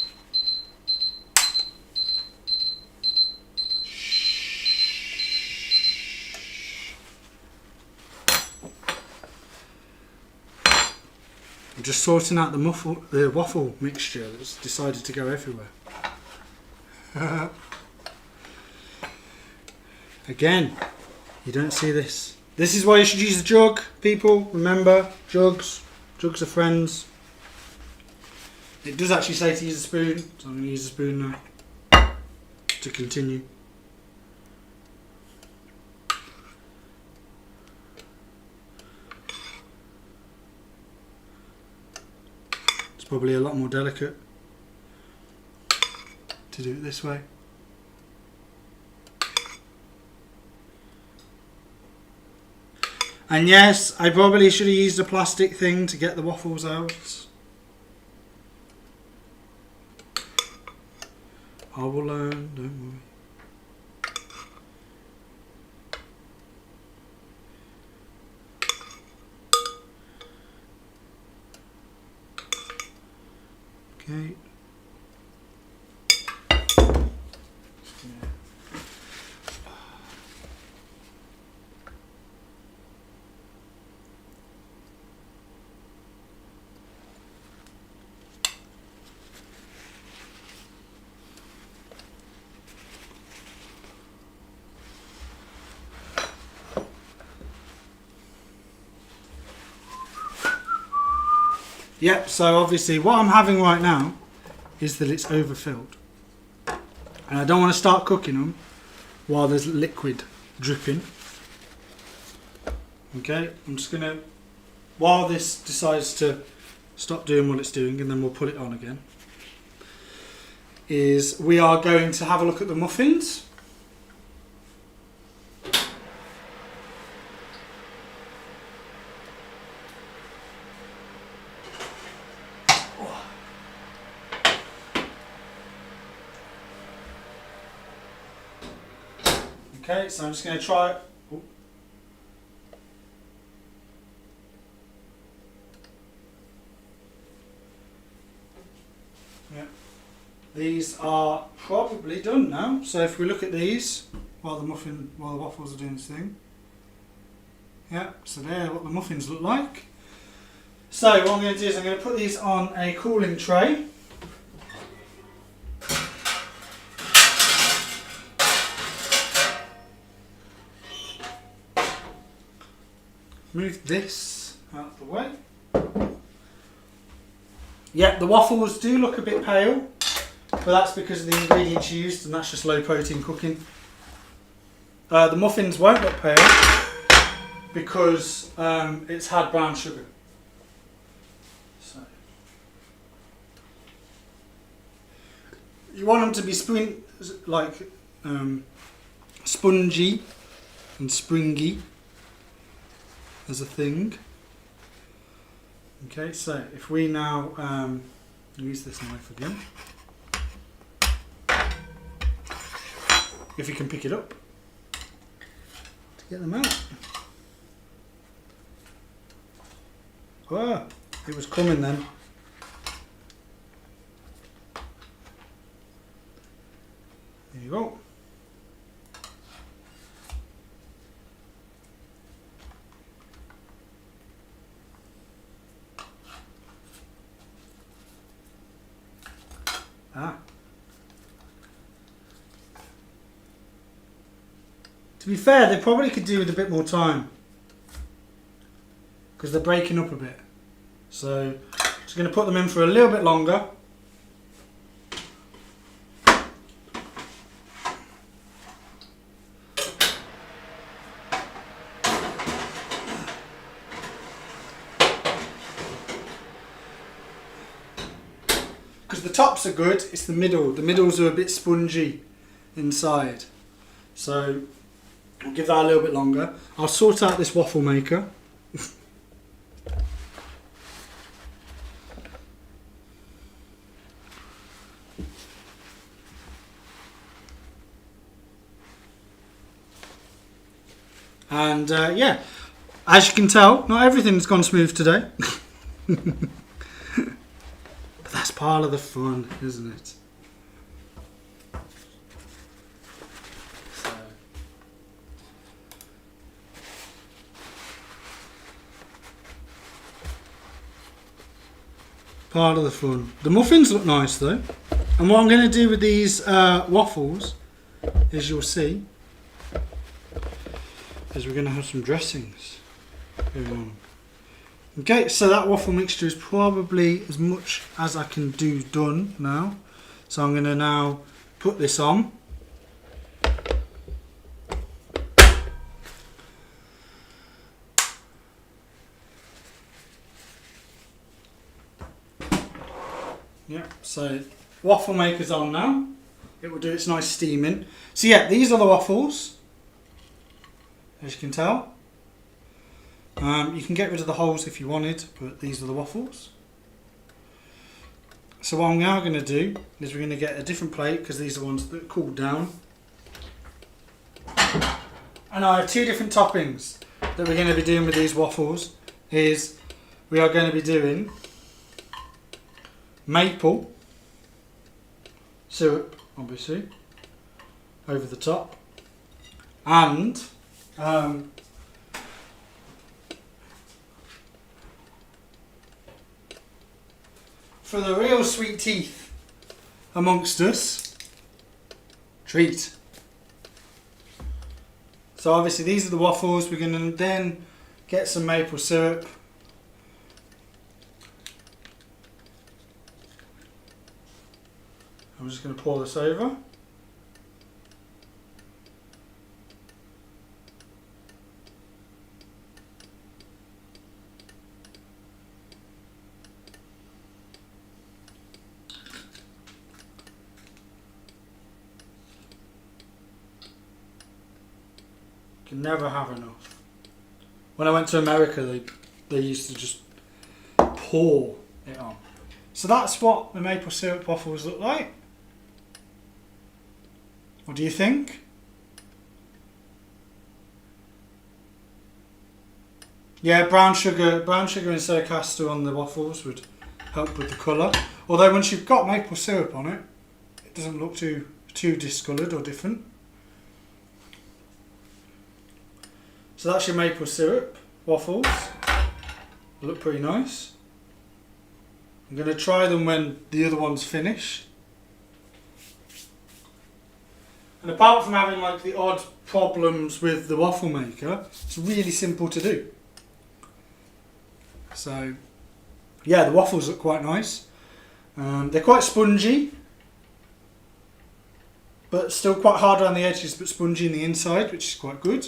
I'm just sorting out the waffle mixture that's decided to go everywhere. Again, you don't see this. This is why you should use the jug, people. Remember, jugs. Jugs are friends. It does actually say to use a spoon, so I'm going to use a spoon now to continue. It's probably a lot more delicate to do it this way. And yes, I probably should have used a plastic thing to get the waffles out. I will learn, don't worry. Okay. Yep, so obviously what I'm having right now is that it's overfilled. And I don't want to start cooking them while there's liquid dripping. Okay, I'm just going to, while this decides to stop doing what it's doing, and then we'll put it on again, is we are going to have a look at the muffins. Okay, so I'm just going to try it. Oh. Yeah. These are probably done now. So if we look at these while the waffles are doing this thing. Yeah, so there what the muffins look like. So what I'm going to do is I'm going to put these on a cooling tray. Move this out of the way. Yeah, the waffles do look a bit pale, but that's because of the ingredients used, and that's just low protein cooking. The muffins won't look pale because it's had brown sugar. So you want them to be spongy and springy as a thing. Okay, so if we now use this knife again, if you can pick it up to get them out. Ah, it was coming then. There you go. Ah. To be fair, they probably could do with a bit more time because they're breaking up a bit. So, just going to put them in for a little bit longer. The tops are good, it's the middle. The middles are a bit spongy inside. So I'll give that a little bit longer. I'll sort out this waffle maker. And yeah, as you can tell, not everything's gone smooth today. That's part of the fun, isn't it? So. Part of the fun. The muffins look nice though. And what I'm going to do with these waffles, as you'll see, is we're going to have some dressings going on. Okay, so that waffle mixture is probably as much as I can do done now. So I'm going to now put this on. Yeah, so waffle maker's on now. It will do its nice steaming. So yeah, these are the waffles, as you can tell. You can get rid of the holes if you wanted, but these are the waffles. So what I'm now going to do is we're going to get a different plate, because these are the ones that cool down. And I have 2 different toppings that we're going to be doing with these waffles. We are going to be doing maple syrup, obviously, over the top, and for the real sweet teeth amongst us, treat. So obviously these are the waffles. We're going to then get some maple syrup. I'm just going to pour this over. Can never have enough. When I went to America, they used to just pour it on. So that's what the maple syrup waffles look like. What do you think? Yeah, brown sugar instead of castor on the waffles would help with the colour. Although once you've got maple syrup on it, it doesn't look too discoloured or different. So that's your maple syrup waffles. They look pretty nice. I'm going to try them when the other ones finish. And apart from having like the odd problems with the waffle maker, it's really simple to do. So yeah, the waffles look quite nice. They're quite spongy, but still quite hard around the edges, but spongy in the inside, which is quite good.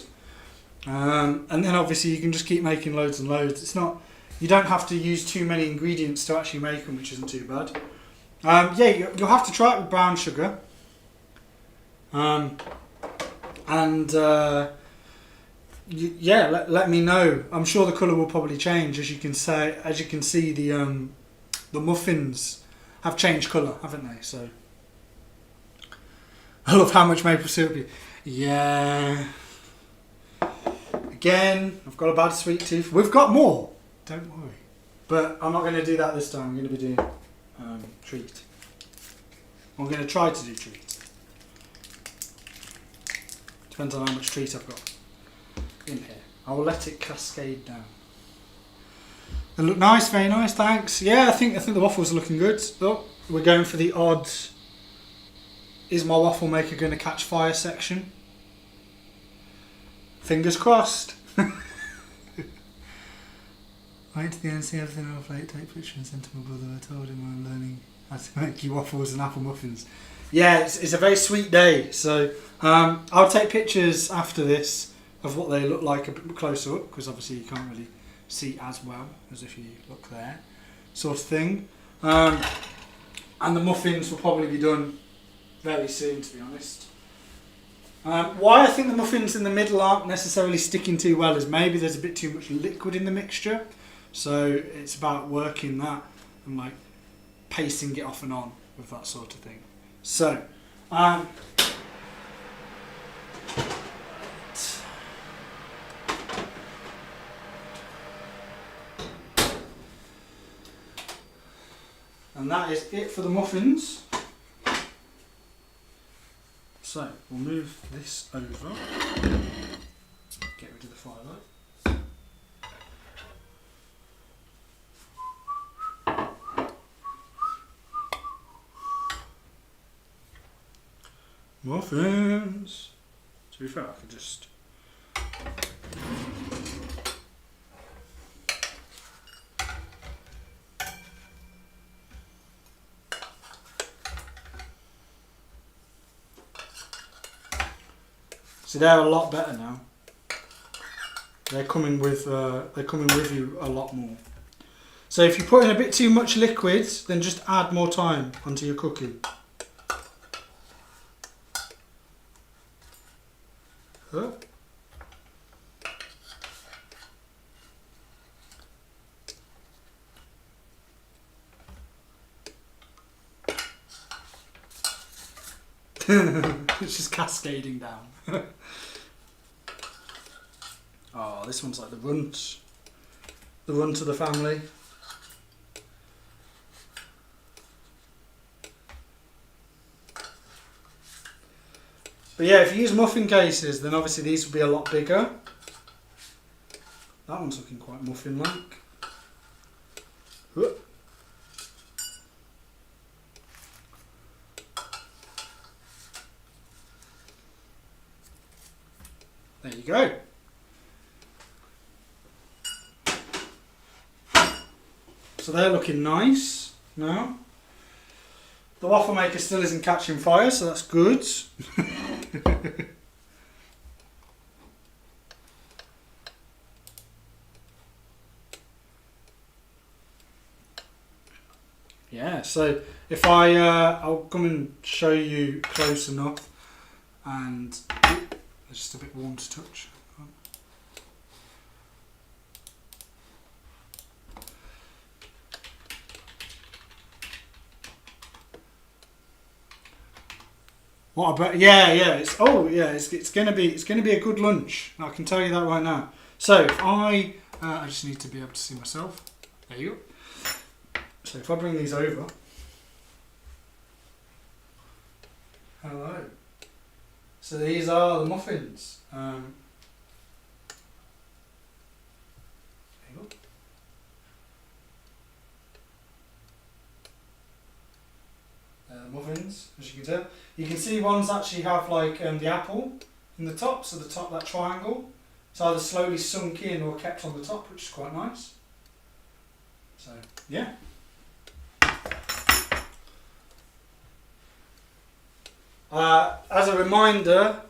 And then obviously you can just keep making loads and loads. It's not, you don't have to use too many ingredients to actually make them, which isn't too bad. Yeah, you'll have to try it with brown sugar. Yeah, let me know. I'm sure the colour will probably change, as you can see the muffins have changed colour, haven't they? So I love how much maple syrup. Yeah. Again, I've got a bad sweet tooth. We've got more, don't worry. But I'm not going to do that this time. I'm going to be doing treat. I'm going to try to do treat. Depends on how much treat I've got in here. I will let it cascade down. They look nice, very nice, thanks. Yeah, I think the waffles are looking good. Oh, we're going for the odd, is my waffle maker going to catch fire section? Fingers crossed. Wait to the end, see everything on a plate, take picture and send to my brother. I told him I'm learning how to make you waffles and apple muffins. Yeah, it's a very sweet day, so I'll take pictures after this of what they look like a bit closer up, because obviously you can't really see as well as if you look there, sort of thing. And the muffins will probably be done very soon, to be honest. Why I think the muffins in the middle aren't necessarily sticking too well is maybe there's a bit too much liquid in the mixture, so it's about working that and like pasting it off and on with that sort of thing. So and that is it for the muffins. So we'll move this over, get rid of the firelight. Muffins! To be fair, I could just... So they're a lot better now. They're coming with you a lot more. So if you put in a bit too much liquid, then just add more time onto your cooking. Huh? It's just cascading down. Oh, this one's like the runt. The runt of the family. But yeah, if you use muffin cases, then obviously these will be a lot bigger. That one's looking quite muffin-like. There you go. So they're looking nice now. The waffle maker still isn't catching fire, so that's good. Yeah, so if I'll come and show you close enough, and they're just a bit warm to touch. What about it's gonna be a good lunch. I can tell you that right now. So if I just need to be able to see myself. There you go. So if I bring these over, hello. So these are the muffins. There you go. The muffins, as you can tell. You can see ones actually have like the apple in the top, so the top, that triangle. It's either slowly sunk in or kept on the top, which is quite nice. So, yeah. As a reminder,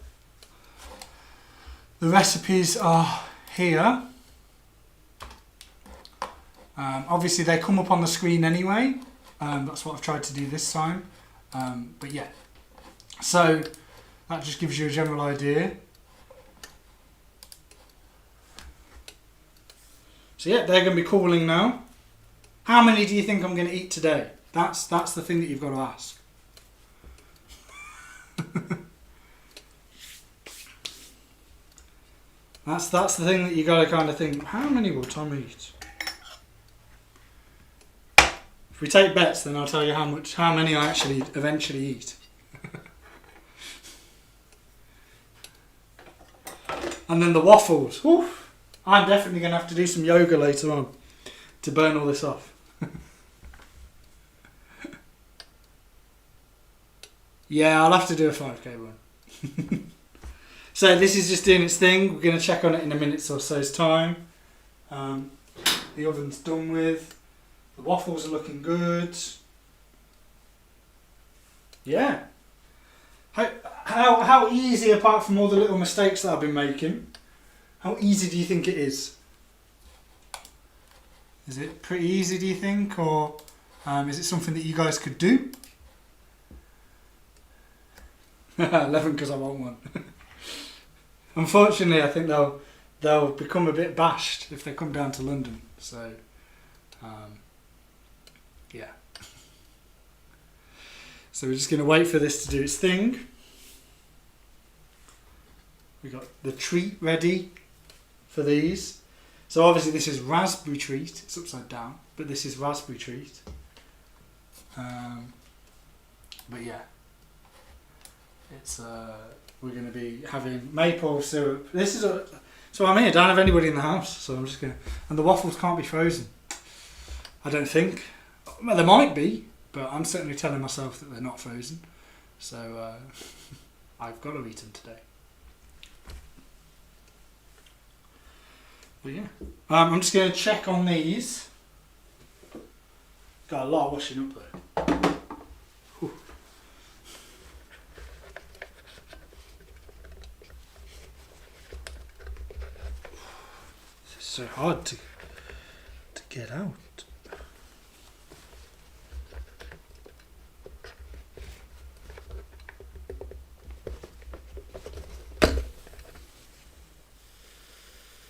the recipes are here. Obviously they come up on the screen anyway. That's what I've tried to do this time. But yeah, so that just gives you a general idea. So yeah, they're going to be cooling now. How many do you think I'm going to eat today? That's the thing that you've got to ask. That's the thing that you got to kind of think, how many will Tom eat? If we take bets, then I'll tell you how many I actually eventually eat. And then the waffles. Oof, I'm definitely going to have to do some yoga later on to burn all this off. Yeah, I'll have to do a 5k run. So this is just doing its thing. We're going to check on it in a minute or so's time. The oven's done with. The waffles are looking good. Yeah. How easy, apart from all the little mistakes that I've been making, how easy do you think it is? Is it pretty easy, do you think? Or is it something that you guys could do? 11 because I want one. Unfortunately, I think they'll become a bit bashed if they come down to London. So, yeah. So we're just going to wait for this to do its thing. We got the treat ready for these. So obviously this is raspberry treat. It's upside down, but this is raspberry treat. But yeah, it's we're going to be having maple syrup. This is so I don't have anybody in the house, so I'm just going to. And the waffles can't be frozen. I don't think. Well, they might be, but I'm certainly telling myself that they're not frozen. So I've got to eat them today. But yeah, I'm just going to check on these. Got a lot of washing up though. Whew. This is so hard to get out.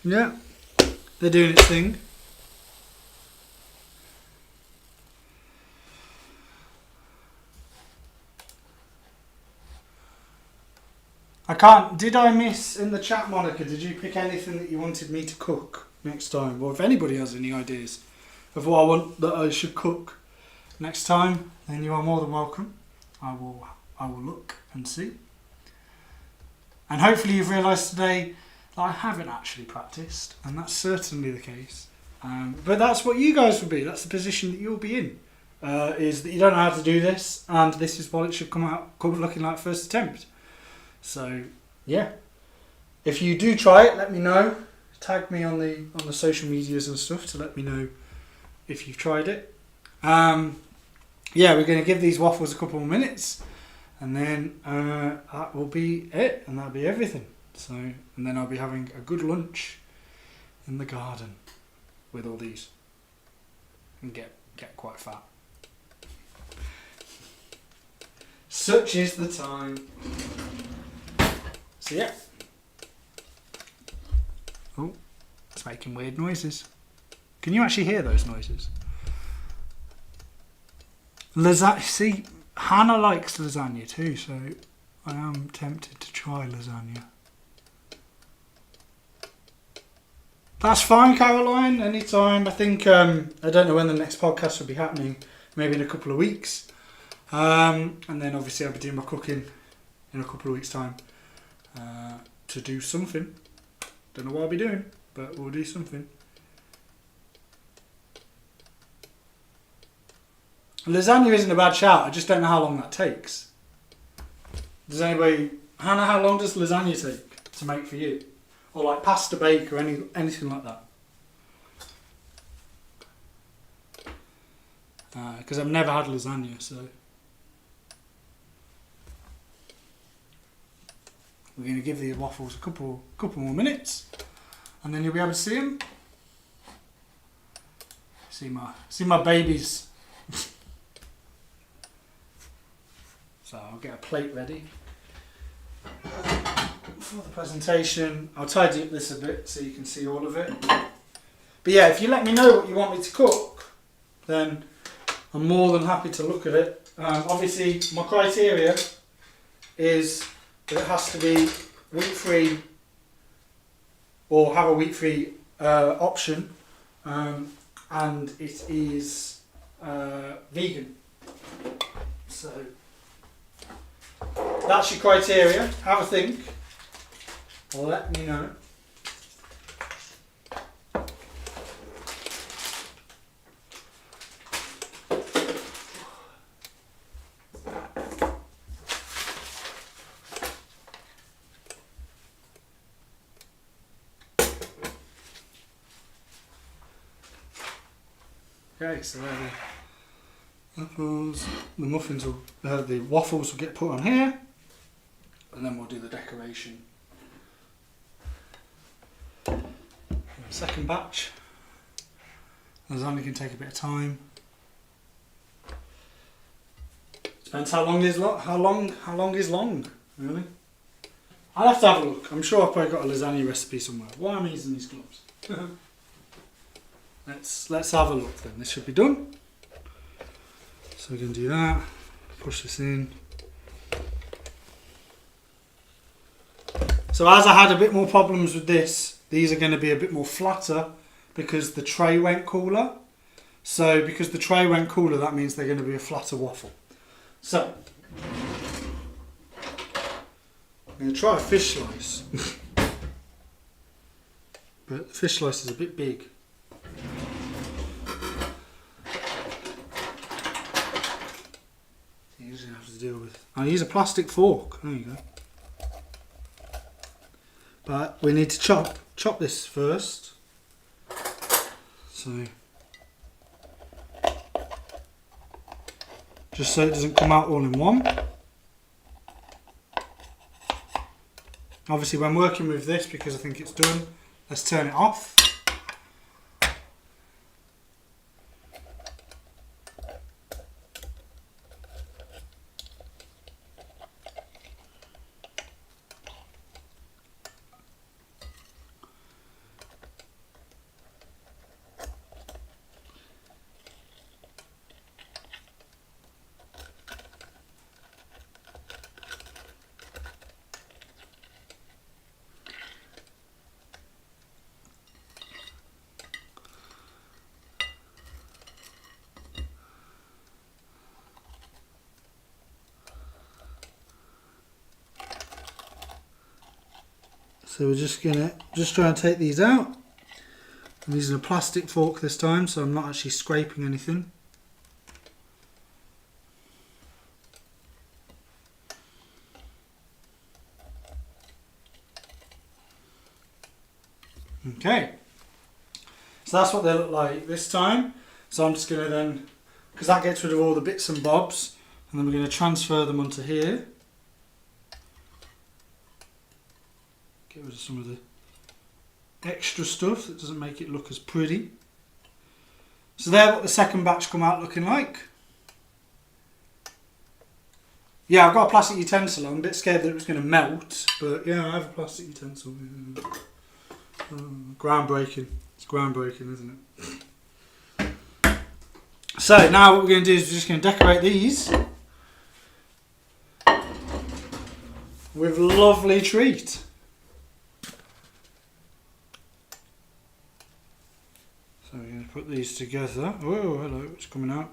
Yeah, they're doing its thing. I can't. Did I miss in the chat, Monica? Did you pick anything that you wanted me to cook next time? Or if anybody has any ideas of what I want that I should cook next time, then you are more than welcome. I will look and see. And hopefully you've realised today that I haven't actually practised, and that's certainly the case. But that's what you guys will be. That's the position that you'll be in. Is that you don't know how to do this, and this is what it should come looking like first attempt. So yeah, if you do try it, let me know. Tag me on the social medias and stuff to let me know if you've tried it. Yeah, we're going to give these waffles a couple more minutes, and then that will be it, and that'll be everything. So, and then I'll be having a good lunch in the garden with all these, and get quite fat. Such is the time. So yeah. Oh, it's making weird noises. Can you actually hear those noises? Lasagna. See, Hannah likes lasagna too, so I am tempted to try lasagna. That's fine, Caroline. Anytime. I think I don't know when the next podcast will be happening. Maybe in a couple of weeks. And then obviously I'll be doing my cooking in a couple of weeks' time to do something. Don't know what I'll be doing, but we'll do something. Lasagna isn't a bad shout. I just don't know how long that takes. Does anybody... Hannah, how long does lasagna take to make for you? Or like pasta bake or anything like that? Because I've never had lasagna, so... We're going to give these waffles a couple more minutes, and then you'll be able to see them. See my babies. So I'll get a plate ready for the presentation. I'll tidy up this a bit so you can see all of it. But yeah, if you let me know what you want me to cook, then I'm more than happy to look at it. Obviously, my criteria is that it has to be wheat-free or have a wheat-free option, and it is vegan. So that's your criteria. Have a think. Let me know. Okay, so the muffins will, the waffles will get put on here, and then we'll do the decoration. Second batch. Lasagna can take a bit of time. Depends how long is long, really. I'll have to have a look. I'm sure I've probably got a lasagna recipe somewhere. Why am I using these gloves? Let's have a look then. This should be done. So we're going to do that. Push this in. So as I had a bit more problems with this, these are going to be a bit more flatter because the tray went cooler. So because the tray went cooler, that means they're going to be a flatter waffle. So I'm going to try a fish slice. But the fish slice is a bit big. You're going to have to deal with. I'll use a plastic fork. There you go. But we need to chop this first. So just so it doesn't come out all in one. Obviously when working with this, because I think it's done, let's turn it off. So we're just gonna try and take these out. I'm using a plastic fork this time, so I'm not actually scraping anything. Okay, so that's what they look like this time. So I'm just going to then, because that gets rid of all the bits and bobs, and then we're going to transfer them onto here. Get rid of some of the extra stuff that doesn't make it look as pretty. So there, what the second batch come out looking like. Yeah, I've got a plastic utensil. I'm a bit scared that it was going to melt, but yeah, I have a plastic utensil. Groundbreaking. It's groundbreaking, isn't it? So now what we're going to do is we're just going to decorate these with a lovely treat. So we're going to put these together. Oh, hello, it's coming out.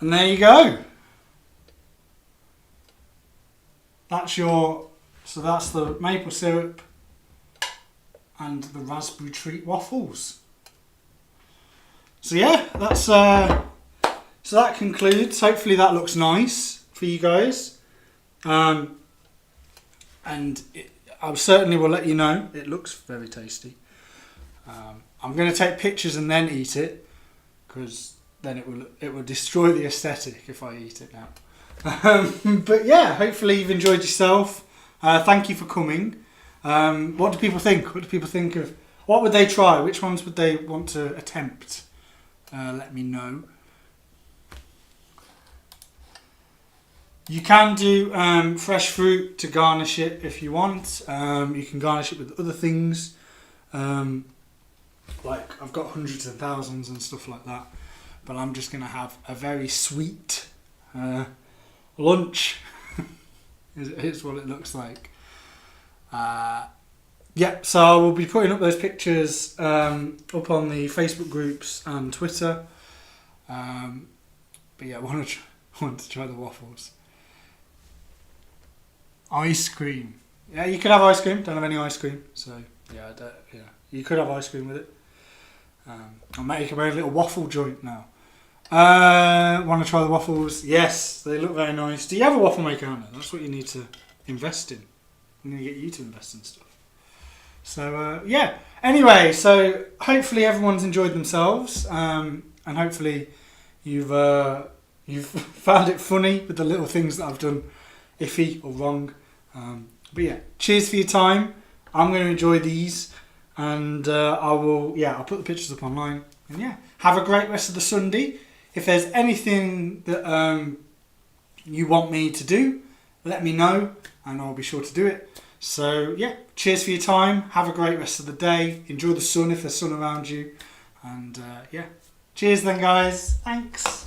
And there you go. That's your, so that's the maple syrup and the raspberry treat waffles. So yeah, that's so that concludes. Hopefully that looks nice for you guys. And I certainly will let you know. It looks very tasty. I'm going to take pictures and then eat it, because then it will destroy the aesthetic if I eat it now. But yeah, hopefully you've enjoyed yourself. Thank you for coming. What do people think? What do people think of? What would they try? Which ones would they want to attempt? Let me know. You can do fresh fruit to garnish it if you want. You can garnish it with other things. Like I've got hundreds and thousands and stuff like that. But I'm just going to have a very sweet lunch. Here's what it looks like. Yeah, so I will be putting up those pictures up on the Facebook groups and Twitter. But yeah, I want to try the waffles. Ice cream. Yeah, you could have ice cream. Don't have any ice cream, so yeah, you could have ice cream with it. I'm making a little waffle joint now. Want to try the waffles? Yes, they look very nice. Do you have a waffle maker, Hannah? That's what you need to invest in. I'm going to get you to invest in stuff. So yeah. Anyway, so hopefully everyone's enjoyed themselves, and hopefully you've found it funny with the little things that I've done iffy or wrong. But yeah, cheers for your time. I'm going to enjoy these, and I'll put the pictures up online. And yeah, have a great rest of the Sunday. If there's anything that you want me to do, let me know and I'll be sure to do it. So yeah, cheers for your time. Have a great rest of the day. Enjoy the sun if there's sun around you. And yeah, cheers then guys. Thanks.